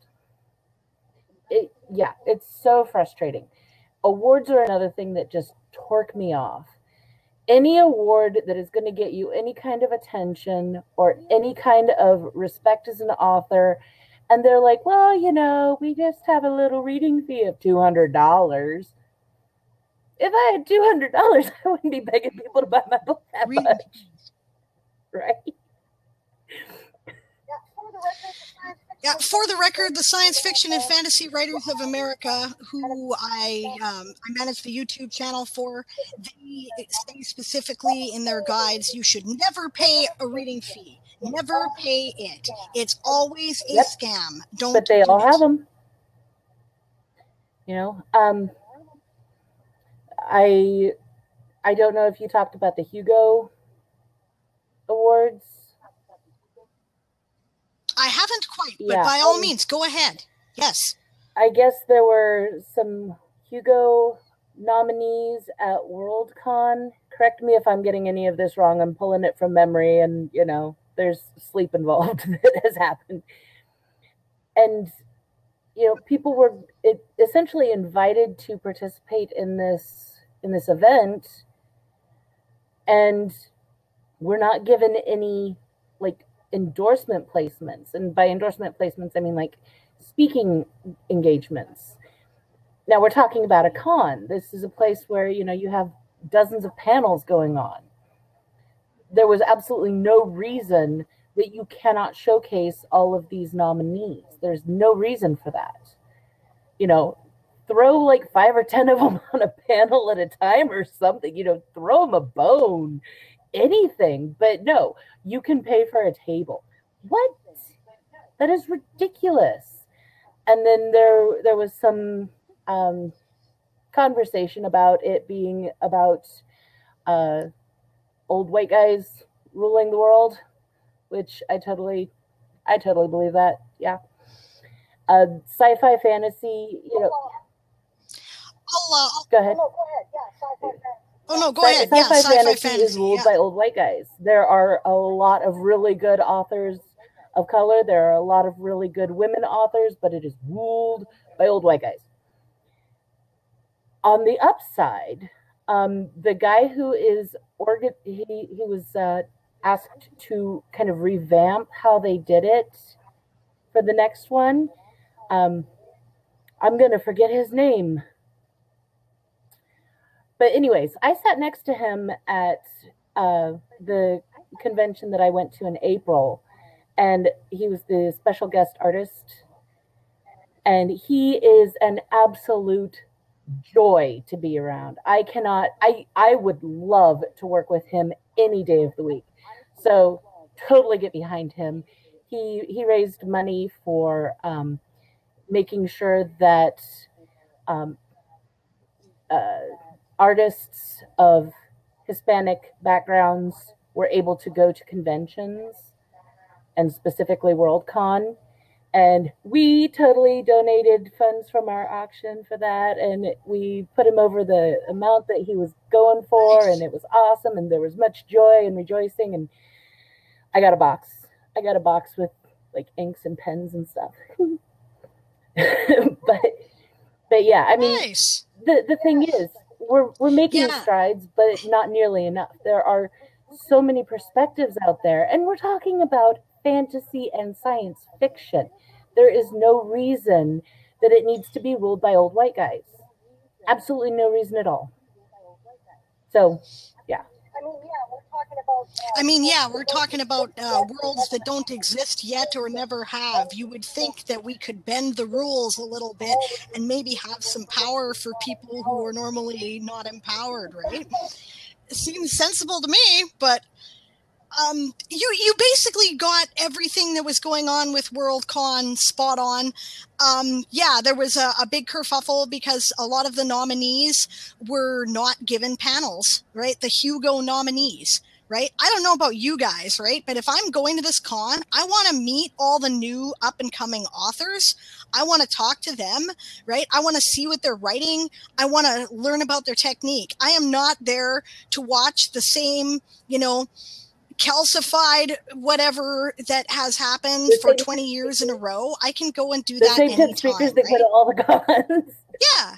Yeah, it's so frustrating. Awards are another thing that just torque me off. Any award that is going to get you any kind of attention or any kind of respect as an author, and they're like, well, you know, we just have a little reading fee of $200. If I had $200, I wouldn't be begging people to buy my book that much. Right? Yeah, for the record, the Science Fiction and Fantasy Writers of America, who I manage the YouTube channel for, they say specifically in their guides, you should never pay a reading fee. Never pay it. It's always a scam. Don't. But they all have them. You know, I don't know if you talked about the Hugo Awards. I haven't quite, but by all means, go ahead. Yes. I guess there were some Hugo nominees at Worldcon. Correct me if I'm getting any of this wrong. I'm pulling it from memory, and, you know, there's sleep involved that has happened. And, you know, people were essentially invited to participate in this event, and we're not given any, like, endorsement placements. And by endorsement placements, I mean like speaking engagements. Now we're talking about a con. This is a place where, you know, you have dozens of panels going on. There was absolutely no reason that you cannot showcase all of these nominees. There's no reason for that. You know, throw like 5 or 10 of them on a panel at a time or something, you know, throw them a bone, anything. But no, you can pay for a table. What? That is ridiculous. And then there was some conversation about it being about old white guys ruling the world, which I totally believe that. Yeah. Sci-fi fantasy, you know. Go ahead. Oh, no, go ahead. Yeah, sci-fi fantasy. Oh, no, go ahead. Sci-fi fantasy is ruled by old white guys. There are a lot of really good authors of color. There are a lot of really good women authors, but it is ruled by old white guys. On the upside, the guy who is he was asked to kind of revamp how they did it for the next one. I'm going to forget his name. But anyways, I sat next to him at the convention that I went to in April, and he was the special guest artist. And he is an absolute joy to be around. I would love to work with him any day of the week. So totally get behind him. He raised money for making sure that artists of Hispanic backgrounds were able to go to conventions, and specifically Worldcon. And we totally donated funds from our auction for that. And we put him over the amount that he was going for. And it was awesome. And there was much joy and rejoicing. And I got a box. With like inks and pens and stuff. but yeah, I mean, nice. The thing is, we're making strides, but not nearly enough. There are so many perspectives out there, and we're talking about fantasy and science fiction. There is no reason that it needs to be ruled by old white guys. Absolutely no reason at all. So, yeah. We're talking about worlds that don't exist yet or never have. You would think that we could bend the rules a little bit and maybe have some power for people who are normally not empowered, right? It seems sensible to me, but you basically got everything that was going on with Worldcon spot on. There was a big kerfuffle because a lot of the nominees were not given panels, right? The Hugo nominees right? I don't know about you guys, right? But if I'm going to this con, I want to meet all the new up and coming authors. I want to talk to them, right? I want to see what they're writing. I want to learn about their technique. I am not there to watch the same, calcified whatever that has happened for 20 years in a row. I can go and do that anytime, speakers that go to all the cons. Yeah.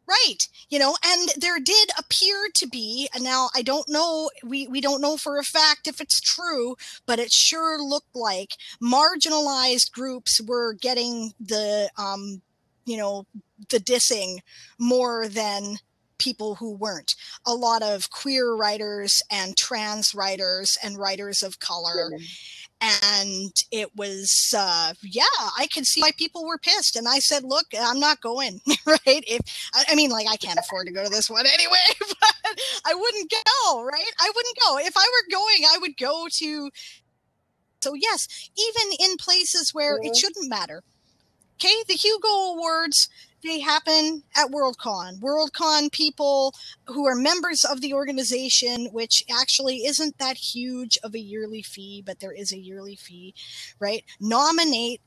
Right. And there did appear to be, and now I don't know, we don't know for a fact if it's true, but it sure looked like marginalized groups were getting the dissing more than people who weren't. A lot of queer writers and trans writers and writers of color. Women. And it was, I could see why people were pissed. And I said, look, I'm not going, right? I can't afford to go to this one anyway, but I wouldn't go, right? I wouldn't go. If I were going, I would go to. So yes, even in places where it shouldn't matter. Okay, the Hugo Awards, they happen at Worldcon. Worldcon people who are members of the organization, which actually isn't that huge of a yearly fee, but there is a yearly fee, right? Nominate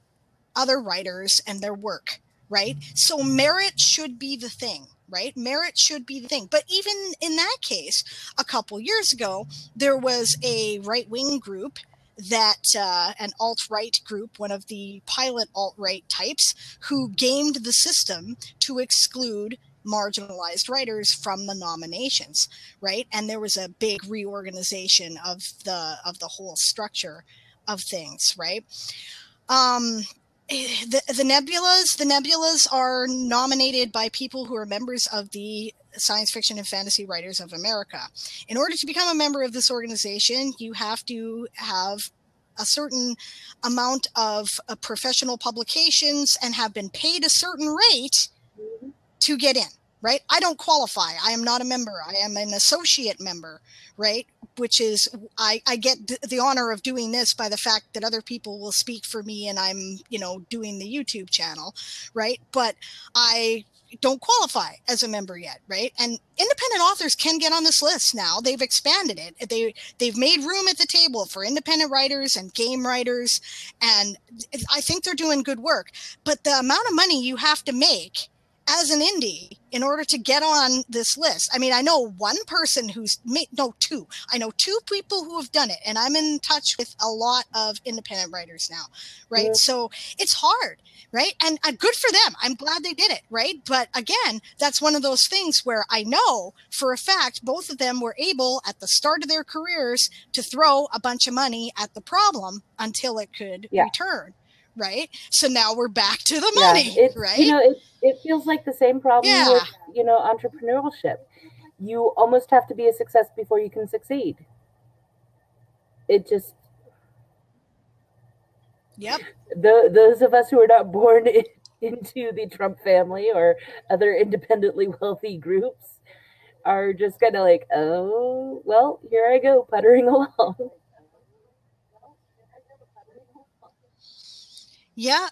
other writers and their work, right? So merit should be the thing, right? Merit should be the thing. But even in that case, a couple years ago, there was a right-wing group that an alt-right group, one of the pilot alt-right types, who gamed the system to exclude marginalized writers from the nominations, right? And there was a big reorganization of the whole structure of things, right? The nebulas are nominated by people who are members of the Science Fiction and Fantasy Writers of America. In order to become a member of this organization, you have to have a certain amount of professional publications and have been paid a certain rate to get in, right? I don't qualify. I am not a member. I am an associate member, right? Which is, I get the honor of doing this by the fact that other people will speak for me and I'm, doing the YouTube channel, right? But I don't qualify as a member yet, right? And independent authors can get on this list now. They've expanded it. They've made room at the table for independent writers and game writers, and I think they're doing good work. But the amount of money you have to make as an indie in order to get on this list. I mean, I know one person who's two. I know two people who have done it, and I'm in touch with a lot of independent writers now, right? Yeah. So it's hard, right? And good for them. I'm glad they did it, right? But again, that's one of those things where I know for a fact both of them were able at the start of their careers to throw a bunch of money at the problem until it could return. Right. So now we're back to the money, right? It feels like the same problem with, entrepreneurship. You almost have to be a success before you can succeed. It just. Yep. Those of us who are not born into the Trump family or other independently wealthy groups are just kind of like, oh, well, here I go, puttering along. Yeah,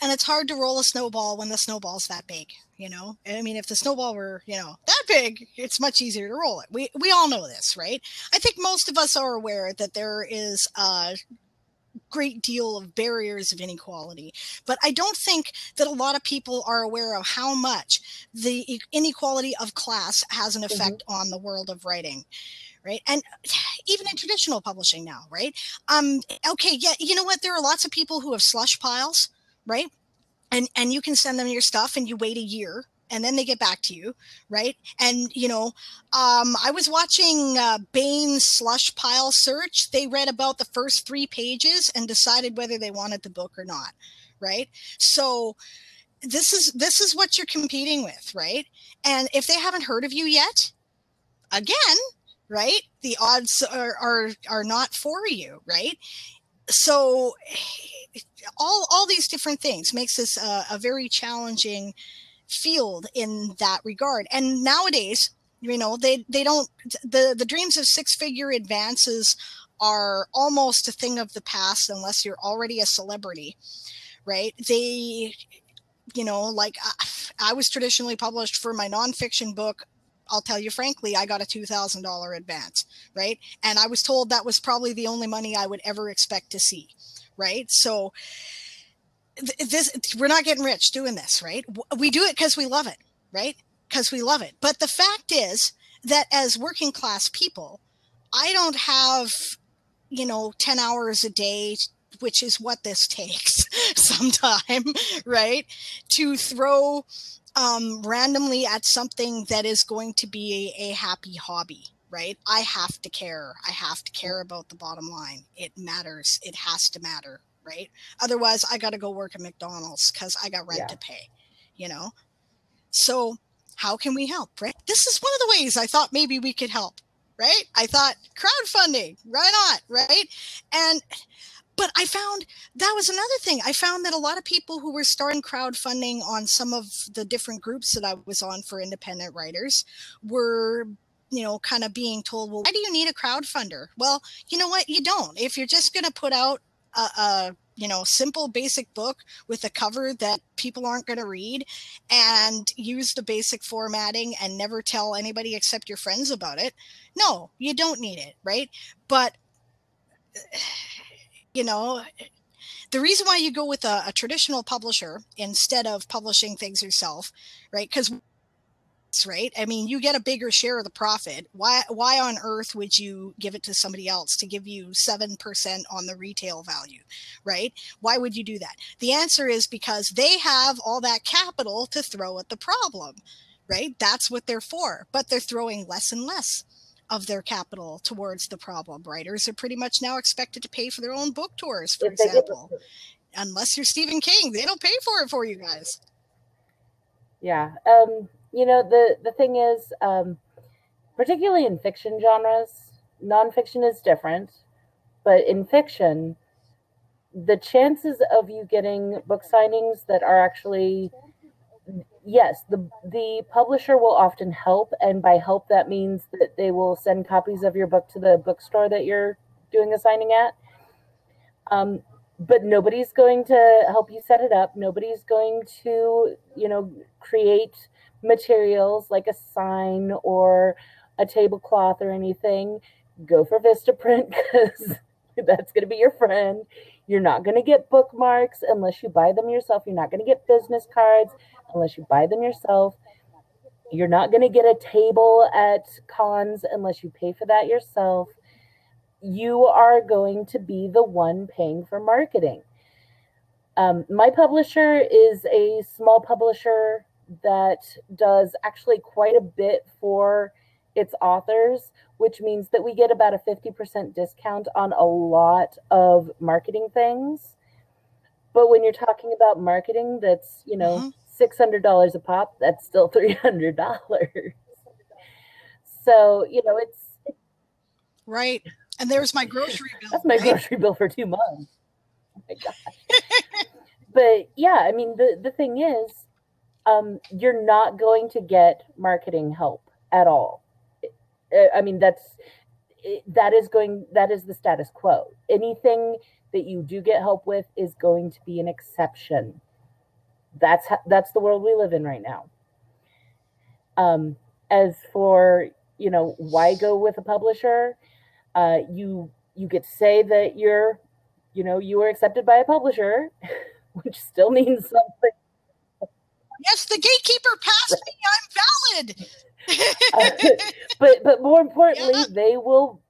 and it's hard to roll a snowball when the snowball's that big, I mean, if the snowball were, that big, it's much easier to roll it. We all know this, right? I think most of us are aware that there is a great deal of barriers of inequality, but I don't think that a lot of people are aware of how much the inequality of class has an effect on the world of writing. Right. And even in traditional publishing now. Right. Okay. Yeah. You know what? There are lots of people who have slush piles. Right. And you can send them your stuff and you wait a year and then they get back to you. Right. And, I was watching Bane's slush pile search. They read about the first 3 pages and decided whether they wanted the book or not. Right. So this is what you're competing with. Right. And if they haven't heard of you yet, again, right, the odds are not for you, right? So all these different things makes this a very challenging field in that regard. And nowadays, they don't, the dreams of 6-figure advances are almost a thing of the past unless you're already a celebrity, right? They, like I was traditionally published for my nonfiction book I'll tell you frankly, I got a $2,000 advance, right? And I was told that was probably the only money I would ever expect to see, right? So we're not getting rich doing this, right? We do it because we love it, right? Because we love it. But the fact is that as working class people, I don't have, 10 hours a day, which is what this takes sometime, right? To throw randomly at something that is going to be a happy hobby, right? I have to care. I have to care about the bottom line. It matters. It has to matter, right? Otherwise, I got to go work at McDonald's because I got rent to pay, So how can we help, right? This is one of the ways I thought maybe we could help, right? I thought crowdfunding, why not, right? But I found that was another thing. I found that a lot of people who were starting crowdfunding on some of the different groups that I was on for independent writers were, kind of being told, well, why do you need a crowdfunder? Well, you know what? You don't. If you're just going to put out a simple basic book with a cover that people aren't going to read and use the basic formatting and never tell anybody except your friends about it, no, you don't need it, right? But the reason why you go with a traditional publisher instead of publishing things yourself, right? Because, right, I mean, you get a bigger share of the profit. Why on earth would you give it to somebody else to give you 7% on the retail value, right? Why would you do that? The answer is because they have all that capital to throw at the problem, right? That's what they're for, but they're throwing less and less of their capital towards the problem. Writers are pretty much now expected to pay for their own book tours, for example. Unless you're Stephen King, they don't pay for it for you guys. Yeah. The thing is, particularly in fiction genres, nonfiction is different, but in fiction, the chances of you getting book signings that are actually, yes, the publisher will often help, and by help that means that they will send copies of your book to the bookstore that you're doing a signing at. But nobody's going to help you set it up. Nobody's going to, create materials like a sign or a tablecloth or anything. Go for Vistaprint because that's going to be your friend. You're not going to get bookmarks unless you buy them yourself. You're not going to get business cards unless you buy them yourself. You're not going to get a table at cons unless you pay for that yourself. You are going to be the one paying for marketing. My publisher is a small publisher that does actually quite a bit for its authors, which means that we get about a 50% discount on a lot of marketing things. But when you're talking about marketing that's, $600 a pop, that's still $300. So, it's right. And there's my grocery bill. That's my grocery bill for 2 months. Oh my gosh. But yeah, I mean, the thing is, you're not going to get marketing help at all. I mean, that is the status quo. Anything that you do get help with is going to be an exception. That's the world we live in right now. As for, why go with a publisher? You get to say that you were accepted by a publisher, which still means something. Yes, the gatekeeper passed me. I'm valid. But more importantly, they will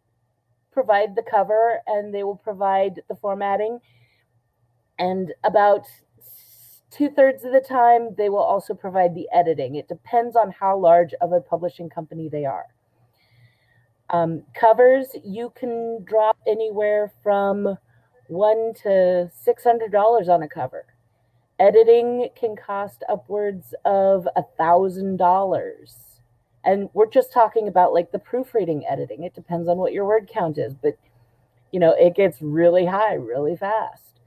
provide the cover and they will provide the formatting. And about 2/3 of the time, they will also provide the editing. It depends on how large of a publishing company they are. Covers, you can drop anywhere from $100 to $600 on a cover. Editing can cost upwards of $1,000. And we're just talking about like the proofreading editing. It depends on what your word count is, but it gets really high really fast.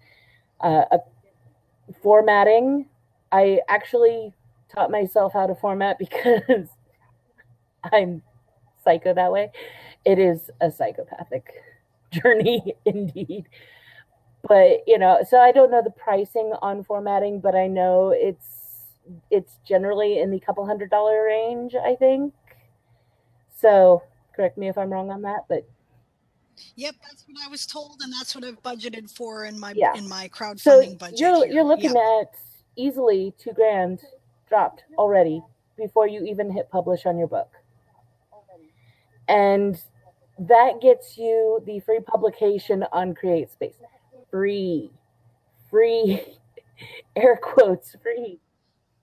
Formatting, I actually taught myself how to format because I'm psycho that way. It is a psychopathic journey indeed. But so I don't know the pricing on formatting, but I know it's generally in the couple $100 range, I think. So correct me if I'm wrong on that, but yep, that's what I was told, and that's what I've budgeted for in my yeah. So crowdfunding budget you're here. looking Yep. at easily $2,000 dropped already before you even hit publish on your book. And that gets you the free publication on CreateSpace. Free. Air quotes, free.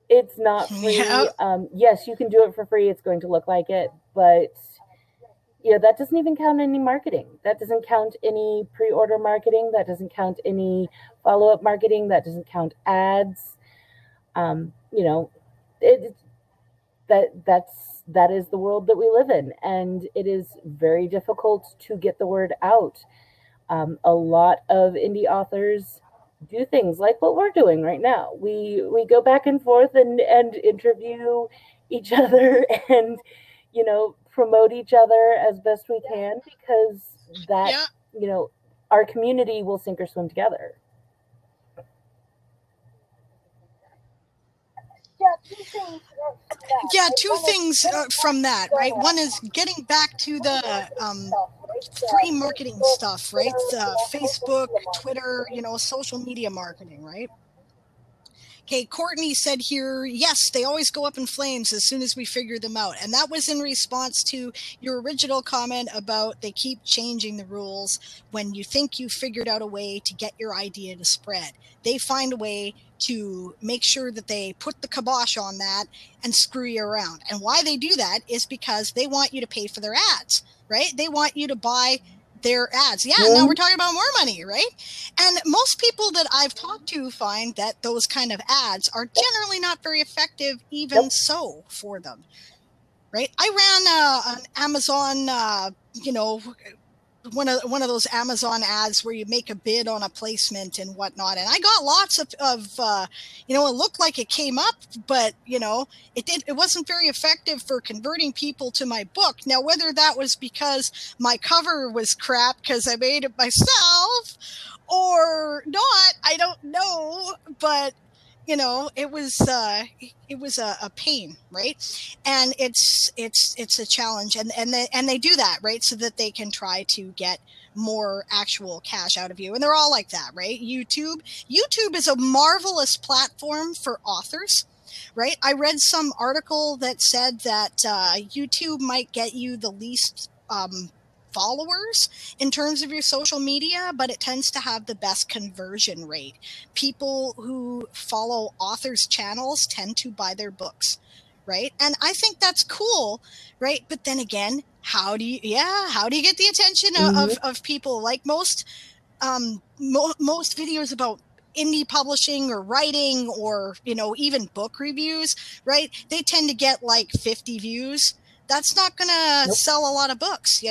It's not free. Yeah. Yes, you can do it for free. It's going to look like it, but that doesn't even count any marketing. That doesn't count any pre-order marketing. That doesn't count any follow-up marketing. That doesn't count ads. That is the world that we live in, and it is very difficult to get the word out. A lot of indie authors do things like what we're doing right now. We go back and forth and interview each other and promote each other as best we can, because that our community will sink or swim together. Yeah, two things from that, right? One is getting back to the free marketing stuff, right? Facebook, Twitter, social media marketing, right? Okay, Courtney said here, yes, they always go up in flames as soon as we figure them out. And that was in response to your original comment about they keep changing the rules when you think you figured out a way to get your idea to spread. They find a way to make sure that they put the kibosh on that and screw you around. And why they do that is because they want you to pay for their ads, right? They want you to buy their ads. Yeah, now we're talking about more money, right? And most people that I've talked to find that those kind of ads are generally not very effective, even so, for them, right? I ran an Amazon, one of those Amazon ads where you make a bid on a placement and whatnot. And I got lots of it looked like it came up, but, it wasn't very effective for converting people to my book. Now, whether that was because my cover was crap because I made it myself or not, I don't know, but it was a pain, right? And it's a challenge, and they do that, right, so that they can try to get more actual cash out of you. And they're all like that, right? YouTube is a marvelous platform for authors, right? I read some article that said that YouTube might get you the least followers in terms of your social media, but it tends to have the best conversion rate. People who follow authors' channels tend to buy their books, right? And I think that's cool, right? But then again, how do you get the attention of people? Like most videos about indie publishing or writing or even book reviews, right? They tend to get like 50 views. That's not going to sell a lot of books,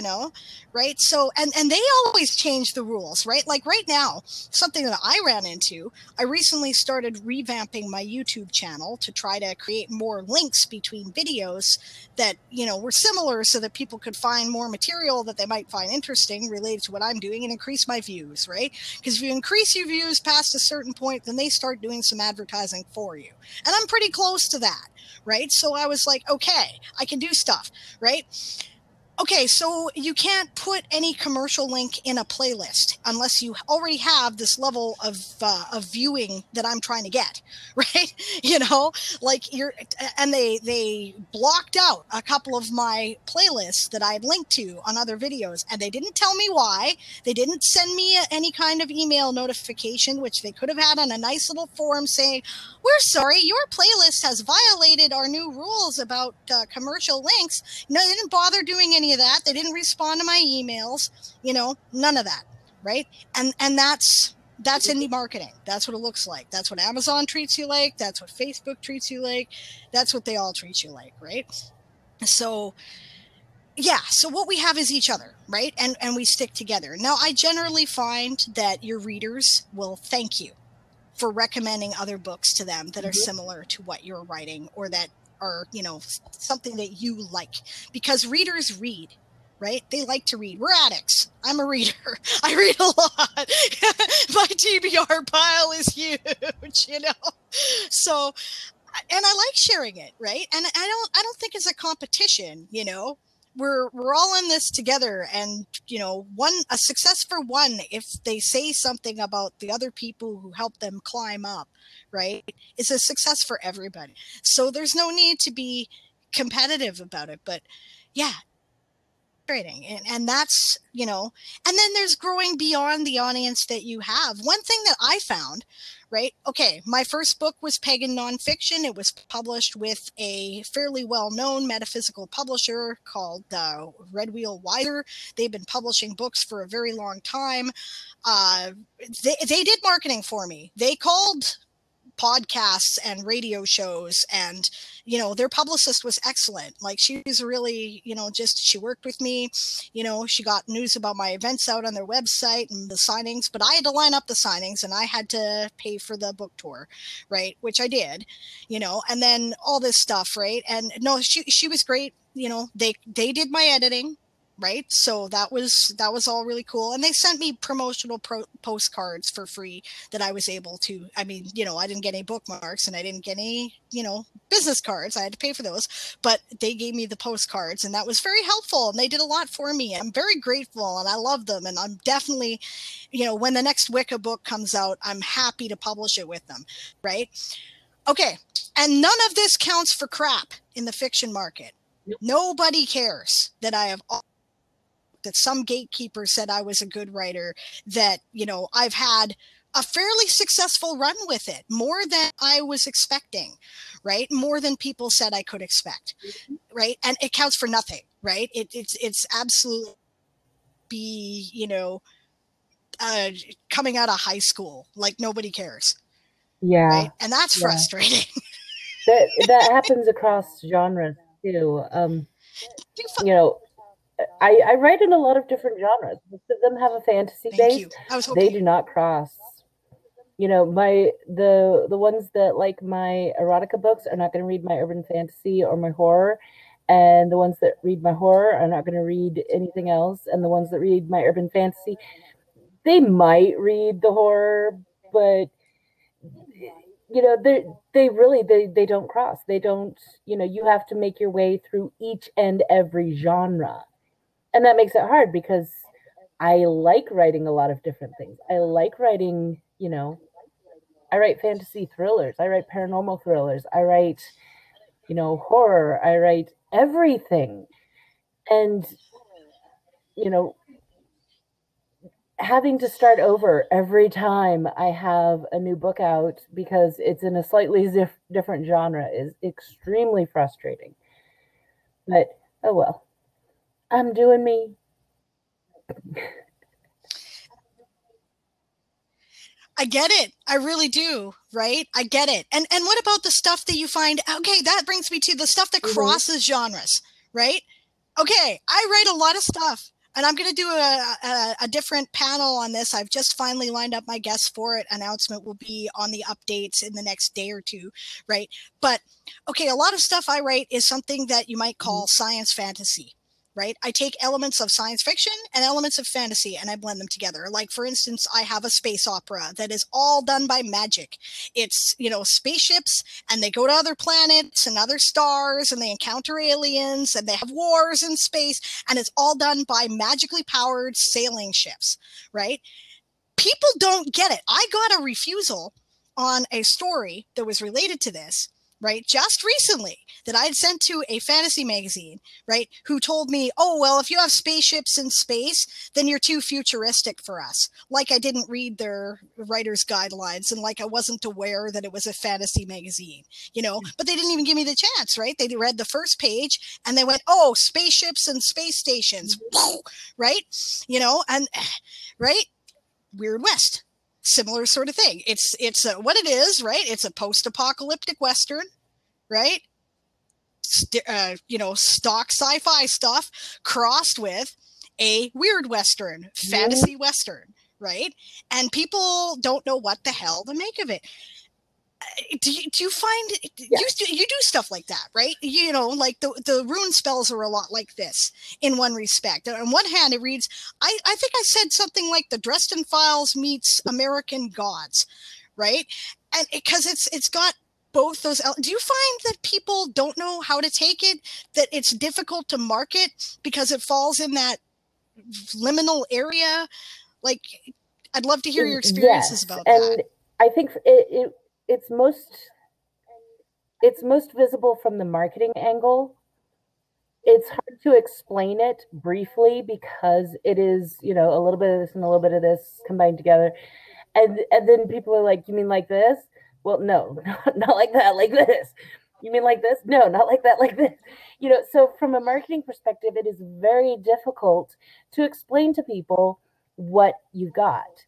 right? So, and they always change the rules, right? Like right now, something that I ran into, I recently started revamping my YouTube channel to try to create more links between videos that, were similar so that people could find more material that they might find interesting related to what I'm doing and increase my views, right? Because if you increase your views past a certain point, then they start doing some advertising for you. And I'm pretty close to that, right? So I was like, okay, I can do stuff, right? Okay, so you can't put any commercial link in a playlist unless you already have this level of viewing that I'm trying to get, right? And they blocked out a couple of my playlists that I had linked to on other videos, and they didn't tell me why. They didn't send me any kind of email notification, which they could have had on a nice little form saying, we're sorry, your playlist has violated our new rules about commercial links. No, they didn't bother doing any of that. They didn't respond to my emails, none of that, right? And that's indie marketing. That's what it looks like. That's what Amazon treats you like. That's what Facebook treats you like. That's what they all treat you like, right? So yeah, so what we have is each other, right? And we stick together. Now, I generally find that your readers will thank you for recommending other books to them that are similar to what you're writing or that are, something that you like, because readers read, right? They like to read. We're addicts. I'm a reader. I read a lot. My TBR pile is huge, So, and I like sharing it, right? And I don't think it's a competition, we're all in this together, and you know, a success for one, if they say something about the other people who help them climb up, right, is a success for everybody. So there's no need to be competitive about it. But yeah, and that's, you know, and then there's growing beyond the audience that you have. One thing that I found, right, okay, my first book was Pagan nonfiction. It was published with a fairly well-known metaphysical publisher called Red Wheel Wiser. They've been publishing books for a very long time. They did marketing for me. They called podcasts and radio shows, and you know, their publicist was excellent. Like, she was really, you know, just, she worked with me, you know, she got news about my events out on their website and the signings, but I had to line up the signings and I had to pay for the book tour, right, which I did, you know, and then all this stuff, right. And no, she was great, you know. They did my editing, right, so that was all really cool. And they sent me promotional postcards for free that I was able to, I mean, you know, I didn't get any bookmarks and I didn't get any, you know, business cards. I had to pay for those, but they gave me the postcards, and that was very helpful, and they did a lot for me. I'm very grateful, and I love them, and I'm definitely, you know, when the next Wicca book comes out, I'm happy to publish it with them, right? Okay, and none of this counts for crap in the fiction market. Nobody cares that I have that some gatekeeper said I was a good writer, that, you know, I've had a fairly successful run with it, more than I was expecting, right? More than people said I could expect, right? And it counts for nothing, right? It's absolutely be, you know, coming out of high school, like nobody cares. Yeah. Right? And that's frustrating. That happens across genres too. You know, I write in a lot of different genres. Most of them have a fantasy base. They do not cross. You know, the ones that like my erotica books are not going to read my urban fantasy or my horror, and the ones that read my horror are not going to read anything else. And the ones that read my urban fantasy, they might read the horror, but you know, they don't cross. They don't, you know, you have to make your way through each and every genre. And that makes it hard, because I like writing a lot of different things. I like writing, you know, I write fantasy thrillers. I write paranormal thrillers. I write, you know, horror. I write everything. And, you know, having to start over every time I have a new book out because it's in a slightly different genre is extremely frustrating. But, oh well. I'm doing me. I get it. I really do, right? I get it. And what about the stuff that you find, okay, that brings me to the stuff that crosses genres, right? Okay, I write a lot of stuff, and I'm going to do a different panel on this. I've just finally lined up my guests for it. Announcement will be on the updates in the next day or two, right? But, okay, a lot of stuff I write is something that you might call science fantasy, right? I take elements of science fiction and elements of fantasy and I blend them together. Like, for instance, I have a space opera that is all done by magic. It's, you know, spaceships, and they go to other planets and other stars, and they encounter aliens, and they have wars in space, and it's all done by magically powered sailing ships, right? People don't get it. I got a refusal on a story that was related to this, right, just recently, that I had sent to a fantasy magazine, right, who told me, oh, well, if you have spaceships in space, then you're too futuristic for us. Like, I didn't read their writer's guidelines, and like I wasn't aware that it was a fantasy magazine, you know, but they didn't even give me the chance, right? They read the first page and they went, oh, spaceships and space stations, right? You know, and right, Wyrd West. Similar sort of thing. It's what it is, right? It's a post-apocalyptic Western, right? You know, stock sci-fi stuff crossed with a weird Western, fantasy Western, right? And people don't know what the hell to make of it. Do you find you do stuff like that, right? You know, like the Runespells are a lot like this in one respect. On one hand, it reads, I think I said something like the Dresden Files meets American Gods, right? And because it's got both those. Do you find that people don't know how to take it, that it's difficult to market because it falls in that liminal area? Like, I'd love to hear your experiences about that. And I think it's most visible from the marketing angle. It's hard to explain it briefly because it is, you know, a little bit of this and a little bit of this combined together. And then people are like, you mean like this? Well, no, not like that, like this. You mean like this? No, not like that, like this. You know, so from a marketing perspective, it is very difficult to explain to people what you've got.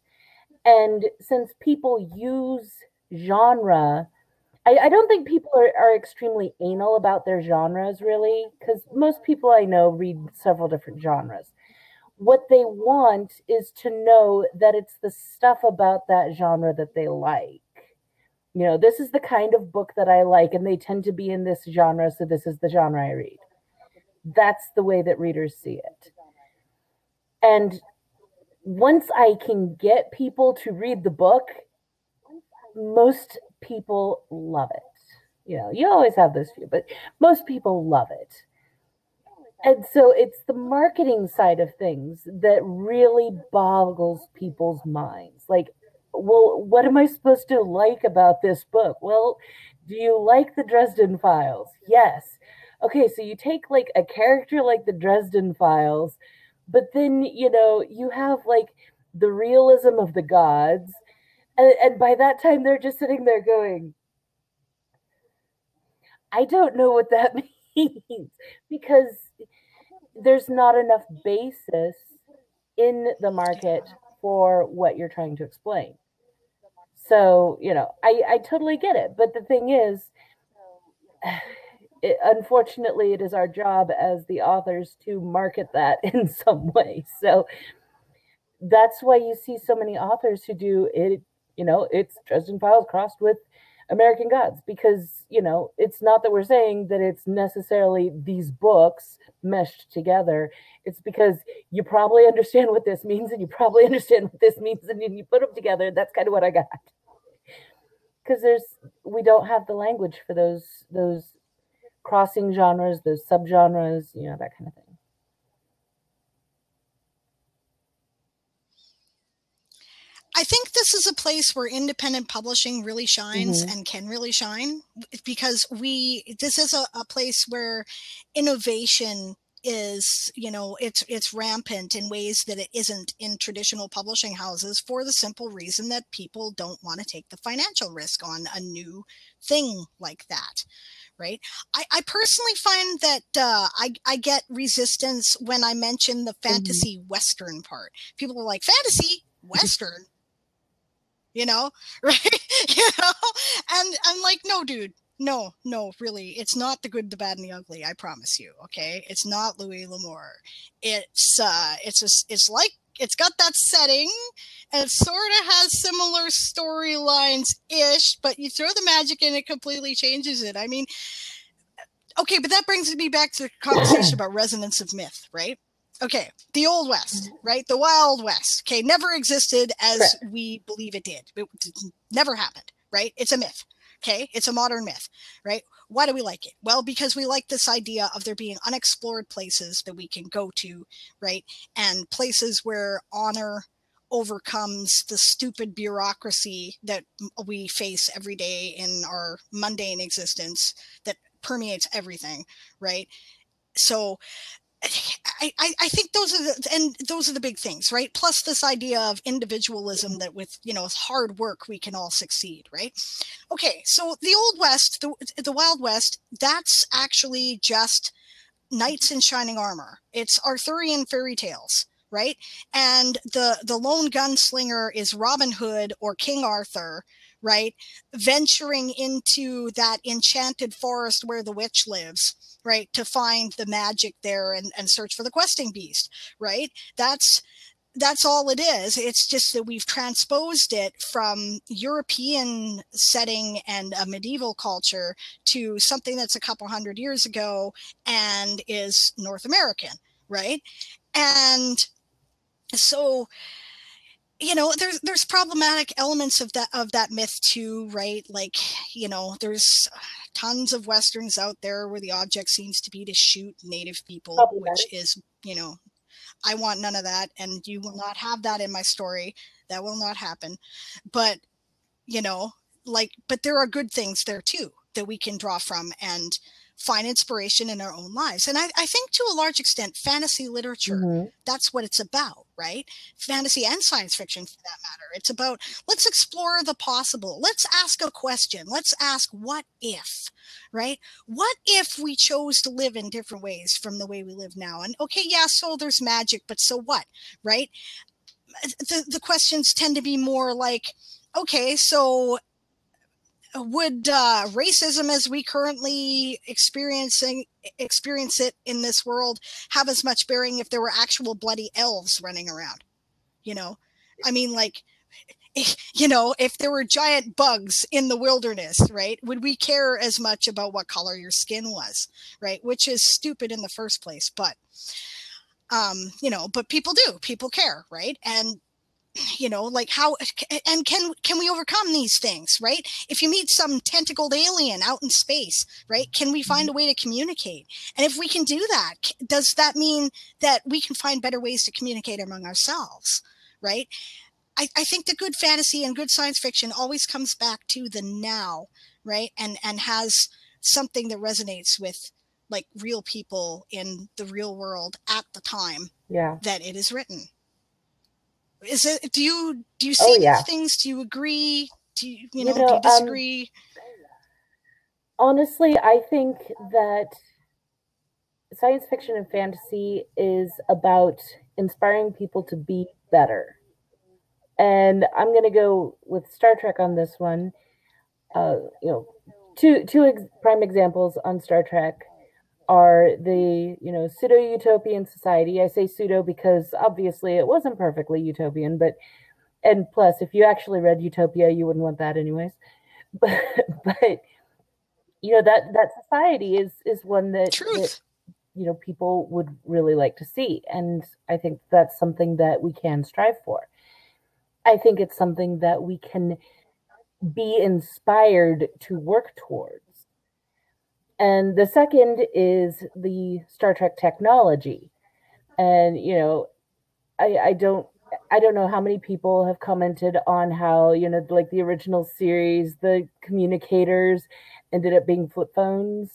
And since people use genre, I don't think people are extremely anal about their genres, really, because most people I know read several different genres. What they want is to know that it's the stuff about that genre that they like. You know, this is the kind of book that I like, and they tend to be in this genre, so this is the genre I read. That's the way that readers see it. And once I can get people to read the book, most people love it. You know, you always have those few, but most people love it. And so it's the marketing side of things that really boggles people's minds. Like, well, what am I supposed to like about this book? Well, do you like the Dresden Files? Yes. Okay, so you take like a character like the Dresden Files, but then, you know, you have like the realism of the gods. And by that time, they're just sitting there going, I don't know what that means, because there's not enough basis in the market for what you're trying to explain. So, you know, I totally get it. But the thing is, unfortunately, it is our job as the authors to market that in some way. So that's why you see so many authors who do it. You know, it's Dresden Files crossed with American Gods, because, you know, it's not that we're saying that it's necessarily these books meshed together. It's because you probably understand what this means, and you probably understand what this means, and then you put them together. That's kind of what I got. Because we don't have the language for those crossing genres, those subgenres, you know, that kind of thing. I think this is a place where independent publishing really shines and can really shine, because this is a place where innovation is, you know, it's rampant in ways that it isn't in traditional publishing houses, for the simple reason that people don't want to take the financial risk on a new thing like that. Right. I personally find that I get resistance when I mention the fantasy Western part. People are like, fantasy Western? You know, right? You know, and I'm like, no, dude, no, really, it's not The Good, the Bad, and the Ugly. I promise you. Okay, it's not Louis L'Amour. It's like, it's got that setting, and it sort of has similar storylines ish, but you throw the magic in, it completely changes it. I mean, okay, but that brings me back to the conversation about resonance of myth, right? Okay, the Old West, right? The Wild West, okay, never existed as we believe it did. It never happened, right? It's a myth, okay? It's a modern myth, right? Why do we like it? Well, because we like this idea of there being unexplored places that we can go to, right? And places where honor overcomes the stupid bureaucracy that we face every day in our mundane existence that permeates everything, right? So I think those are the big things, right? Plus this idea of individualism, that with, you know, hard work we can all succeed, right? Okay, so the Old West, the Wild West, that's actually just knights in shining armor. It's Arthurian fairy tales, right? And the lone gunslinger is Robin Hood or King Arthur, right? Venturing into that enchanted forest where the witch lives, right? To find the magic there and search for the questing beast, right? That's all it is. It's just that we've transposed it from European setting and a medieval culture to something that's a couple hundred years ago and is North American, right? And so there's problematic elements of that myth too, right? Like, there's tons of westerns out there where the object seems to be to shoot native people, which is, I want none of that, and you will not have that in my story. That will not happen. But, but there are good things there too that we can draw from and find inspiration in our own lives. And I think to a large extent, fantasy literature, that's what it's about, right? Fantasy and science fiction, for that matter. It's about, let's explore the possible. Let's ask a question. Let's ask, what if, right? What if we chose to live in different ways from the way we live now? And okay, yeah, so there's magic, but so what, right? The questions tend to be more like, okay, so would racism as we currently experience it in this world have as much bearing if there were actual bloody elves running around? I mean, like, if there were giant bugs in the wilderness, right? Would we care as much about what color your skin was, right? Which is stupid in the first place, but but people do. People care, right? And like how, and can we overcome these things, right? If you meet some tentacled alien out in space, right, can we find a way to communicate? And if we can do that, does that mean that we can find better ways to communicate among ourselves, right? I think the good fantasy and good science fiction always comes back to the now, right? And has something that resonates with like real people in the real world at the time that it is written. Is it? Do you see these things? Do you agree? Do you, do you disagree? Honestly, I think that science fiction and fantasy is about inspiring people to be better. And I'm going to go with Star Trek on this one. Two prime examples on Star Trek are the pseudo-utopian society. I say pseudo because obviously it wasn't perfectly utopian, and plus if you actually read Utopia, you wouldn't want that anyways. But that society is one that people would really like to see, and I think that's something that we can strive for. I think it's something that we can be inspired to work towards. And the second is the Star Trek technology. And, I don't know how many people have commented on how, like the original series, the communicators ended up being flip phones.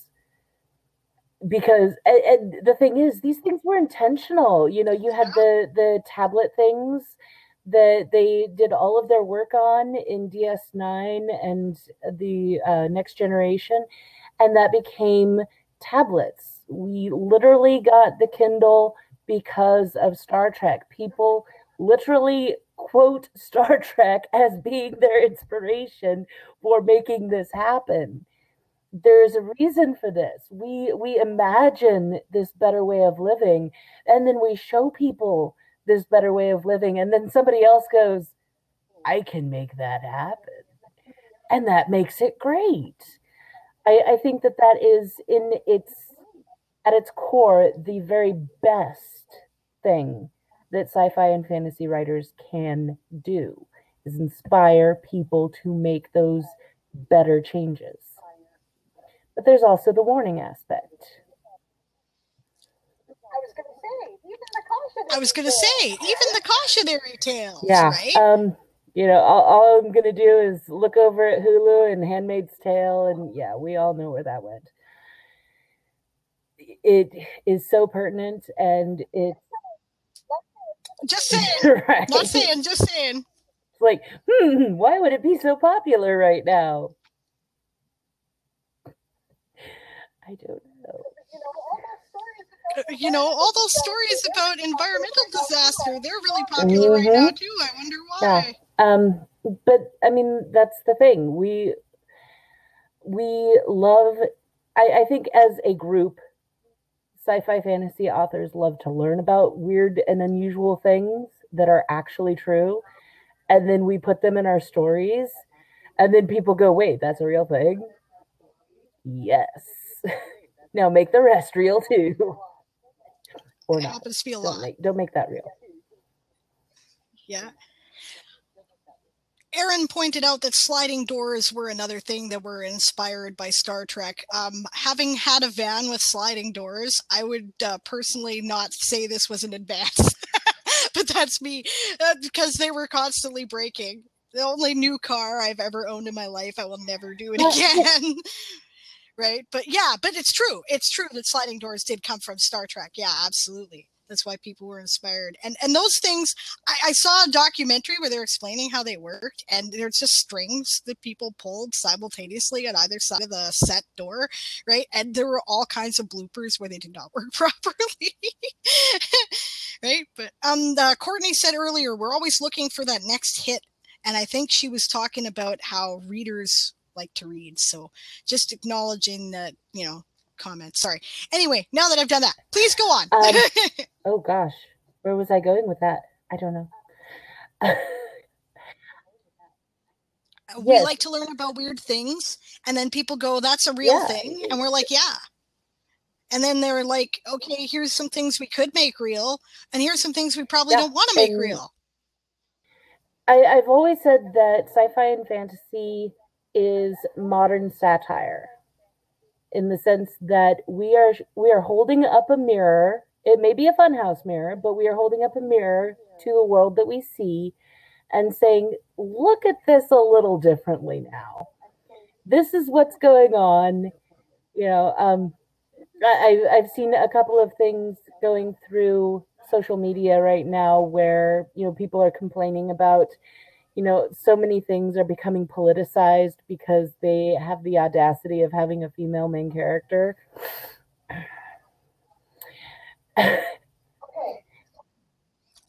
Because, and the thing is, these things were intentional. You had the tablet things that they did all of their work on in DS9 and the Next Generation. And that became tablets. We literally got the Kindle because of Star Trek. People literally quote Star Trek as being their inspiration for making this happen. There's a reason for this. We imagine this better way of living, and then we show people this better way of living, and then somebody else goes, I can make that happen. And that makes it great. I think that is at its core the very best thing that sci-fi and fantasy writers can do, is inspire people to make those better changes. But there's also the warning aspect. I was going to say, even the cautionary tales, right? All I'm going to do is look over at Hulu and Handmaid's Tale, and yeah, we all know where that went. It is so pertinent, and it's... Just saying. Right. Not saying, just saying. It's like, why would it be so popular right now? I don't know. All those stories about environmental disaster, they're really popular right now too. I wonder why. Yeah. But I mean, that's the thing. We love, I think as a group, sci-fi fantasy authors love to learn about weird and unusual things that are actually true. And then we put them in our stories. And then people go, wait, that's a real thing? Yes. Now make the rest real too. Or not. Happens to be a lot. Don't make that real. Yeah. Aaron pointed out that sliding doors were another thing that were inspired by Star Trek. Having had a van with sliding doors, I would personally not say this was an advance, but that's me, because they were constantly breaking. The only new car I've ever owned in my life, I will never do it again. Right? But yeah, but it's true. It's true that sliding doors did come from Star Trek. Yeah, absolutely. That's why people were inspired. And those things, I saw a documentary where they're explaining how they worked, and there's just strings that people pulled simultaneously on either side of the set door, right? And there were all kinds of bloopers where they did not work properly. Right? But Courtney said earlier, we're always looking for that next hit. And I think she was talking about how readers like to read. So just acknowledging that, comments. Sorry. Anyway, now that I've done that, please go on. Oh gosh, where was I going with that? I don't know. We like to learn about weird things, and then people go, that's a real thing. And we're like, yeah. And then they're like, okay, here's some things we could make real, and here's some things we probably don't want to make real. I've always said that sci-fi and fantasy is modern satire, in the sense that we are holding up a mirror. It may be a funhouse mirror, but we are holding up a mirror to the world that we see and saying, look at this a little differently now. This is what's going on. I've seen a couple of things going through social media right now where, people are complaining about, so many things are becoming politicized because they have the audacity of having a female main character.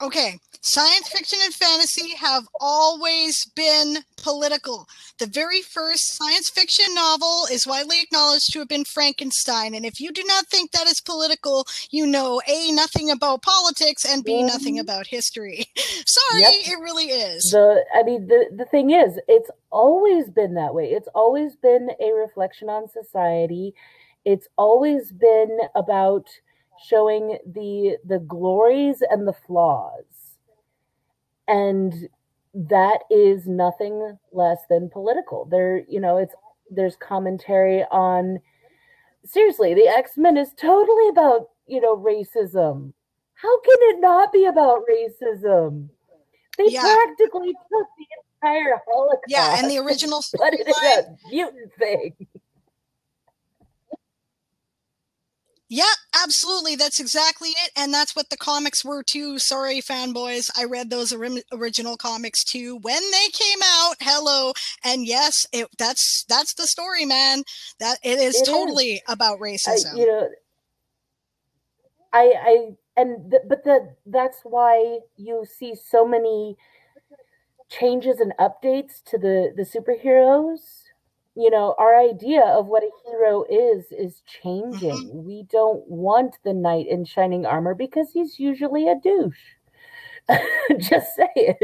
Okay, science fiction and fantasy have always been political. The very first science fiction novel is widely acknowledged to have been Frankenstein. And if you do not think that is political, you know A, nothing about politics, and B, nothing about history. Sorry, it really is. The thing is, it's always been that way. It's always been a reflection on society. It's always been about showing the glories and the flaws. And that is nothing less than political. There's commentary on, seriously, the X-Men is totally about, racism. How can it not be about racism? They practically took the entire Holocaust. Yeah, and the original storyline, a mutant thing. Yeah, absolutely. That's exactly it. And that's what the comics were too. Sorry, fanboys. I read those original comics too when they came out. Hello. And yes, that's the story, man. That it is totally about racism. That's why you see so many changes and updates to the superheroes. Our idea of what a hero is changing. Mm-hmm. We don't want the knight in shining armor because he's usually a douche. Just saying.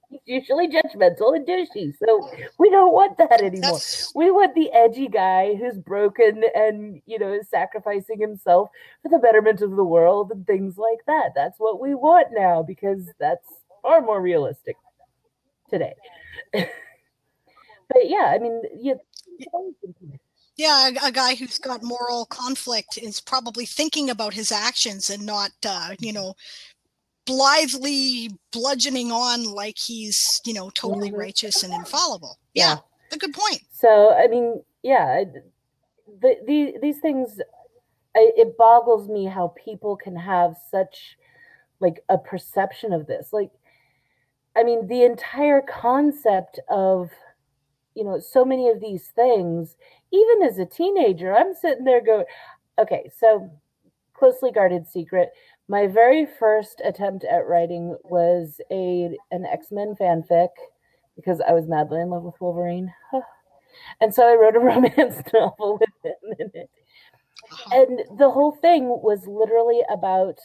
He's usually judgmental and douchey. So we don't want that anymore. We want the edgy guy who's broken and, is sacrificing himself for the betterment of the world and things like that. That's what we want now because that's far more realistic today. But yeah, yeah, a guy who's got moral conflict is probably thinking about his actions and not, blithely bludgeoning on like he's, totally righteous and infallible. Yeah, a good point. So, these things, it boggles me how people can have such, a perception of this. The entire concept of, so many of these things, even as a teenager, I'm sitting there going, okay, so closely guarded secret. My very first attempt at writing was an X-Men fanfic because I was madly in love with Wolverine. And so I wrote a romance novel with him in it. And the whole thing was literally about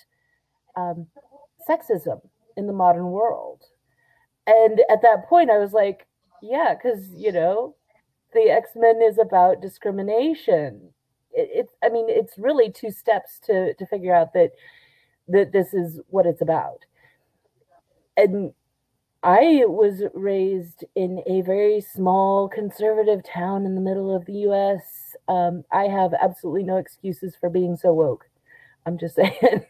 sexism in the modern world. And at that point, I was like, yeah, because, the X-Men is about discrimination. It's really two steps to figure out that this is what it's about. And I was raised in a very small conservative town in the middle of the US. I have absolutely no excuses for being so woke. I'm just saying.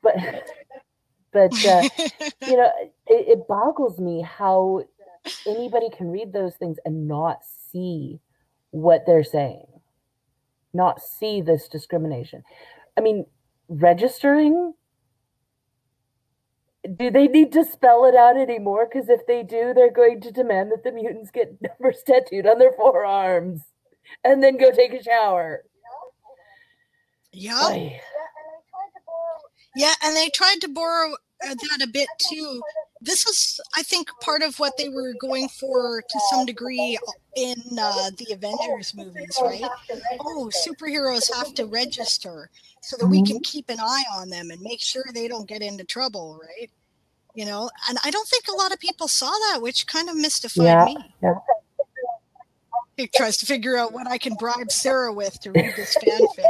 but you know, it boggles me how anybody can read those things and not see what they're saying, not see this discrimination. I mean, registering, do they need to spell it out anymore? Because if they do, they're going to demand that the mutants get numbers tattooed on their forearms and then go take a shower. Yeah. Yeah, and they tried to borrow that a bit too. This was, I think, part of what they were going for to some degree in the Avengers movies, right? Oh, superheroes have to register so that we can keep an eye on them and make sure they don't get into trouble, right? You know, and I don't think a lot of people saw that, which kind of mystified me. Yeah. He tries to figure out what I can bribe Sarah with to read this fanfic.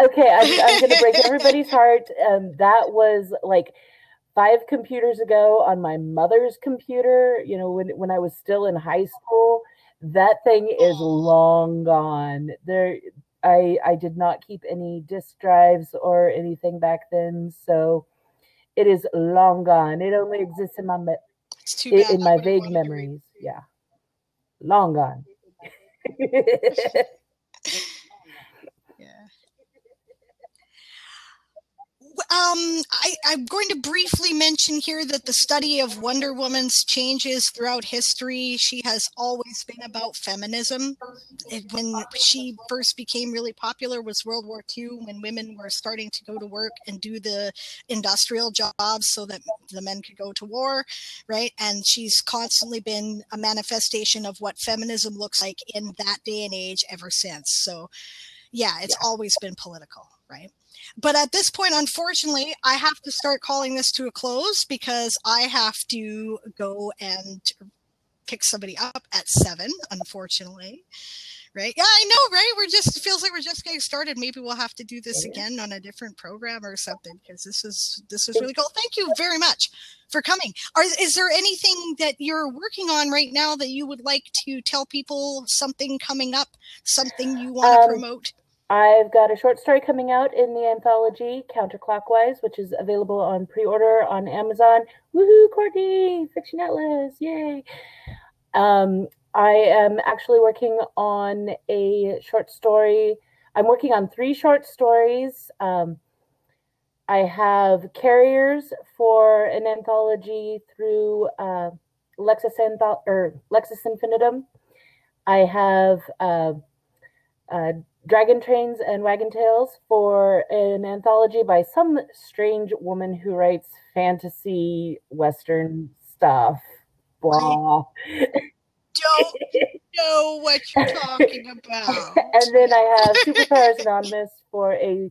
Okay, I'm going to break everybody's heart. That was like 5 computers ago on my mother's computer, you know, when I was still in high school. That thing is long gone. I did not keep any disk drives or anything back then, so it is long gone. It only exists in my vague memories. Yeah, long gone. Yeah. I'm going to briefly mention here that the study of Wonder Woman's changes throughout history, she has always been about feminism. When she first became really popular was World War II, when women were starting to go to work and do the industrial jobs so that the men could go to war, right? And she's constantly been a manifestation of what feminism looks like in that day and age ever since. So yeah, it's always been political, right? But at this point, unfortunately, I have to start calling this to a close because I have to go and pick somebody up at 7, unfortunately. Right? Yeah, I know, right? It feels like we're just getting started. Maybe we'll have to do this again on a different program or something, because this is really cool. Thank you very much for coming. Is there anything that you're working on right now that you would like to tell people, something coming up, something you want to promote? I've got a short story coming out in the anthology Counterclockwise, which is available on pre-order on Amazon. Woohoo, Courtney! Fiction Atlas, yay! I am actually working on a short story. I'm working on 3 short stories. I have Carriers for an anthology through Lexis Infinitum. I have Dragon Trains and Wagon Tales for an anthology by some strange woman who writes fantasy Western stuff. Blah. I don't know what you're talking about. And then I have Superpowers Anonymous for a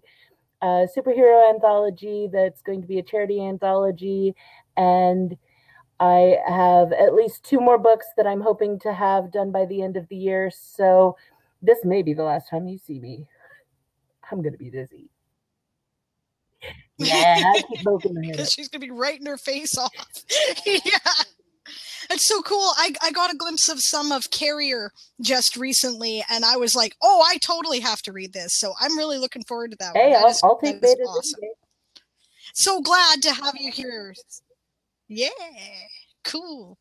superhero anthology that's going to be a charity anthology. And I have at least 2 more books that I'm hoping to have done by the end of the year. So this may be the last time you see me. I'm going to be busy. Yeah, I keep poking my head. Because she's going to be writing her face off. Yeah. It's so cool. I got a glimpse of some of Carrier just recently, and I was like, oh, I totally have to read this. So I'm really looking forward to that one. Hey, I'll take beta. Awesome. So glad to have you here. Yeah, cool.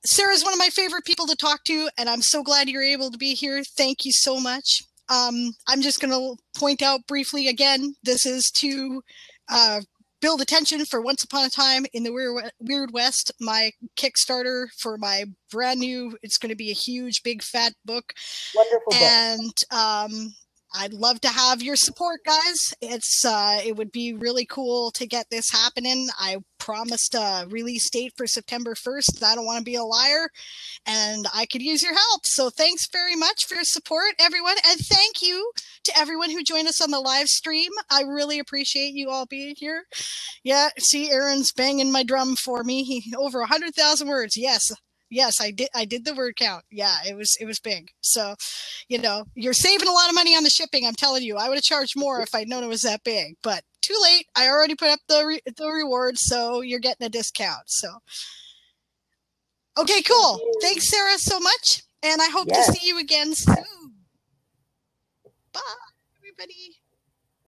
Sarah's one of my favorite people to talk to, and I'm so glad you're able to be here. Thank you so much. I'm just going to point out briefly again, this is to build attention for Once Upon a Time in the Wyrd West, my Kickstarter for my brand new, it's going to be a huge, big, fat book. Wonderful book. And I'd love to have your support, guys. It would be really cool to get this happening. I promised a release date for September 1st. I don't want to be a liar, and I could use your help. So thanks very much for your support, everyone. And thank you to everyone who joined us on the live stream. I really appreciate you all being here. Yeah, see, Aaron's banging my drum for me. Over 100,000 words. Yes, I did the word count. Yeah, it was big. So, you know, you're saving a lot of money on the shipping. I'm telling you, I would have charged more if I'd known it was that big, but too late. I already put up the reward, so you're getting a discount. So, okay, cool. Thanks, Sarah, so much. And I hope to see you again soon. Bye, everybody.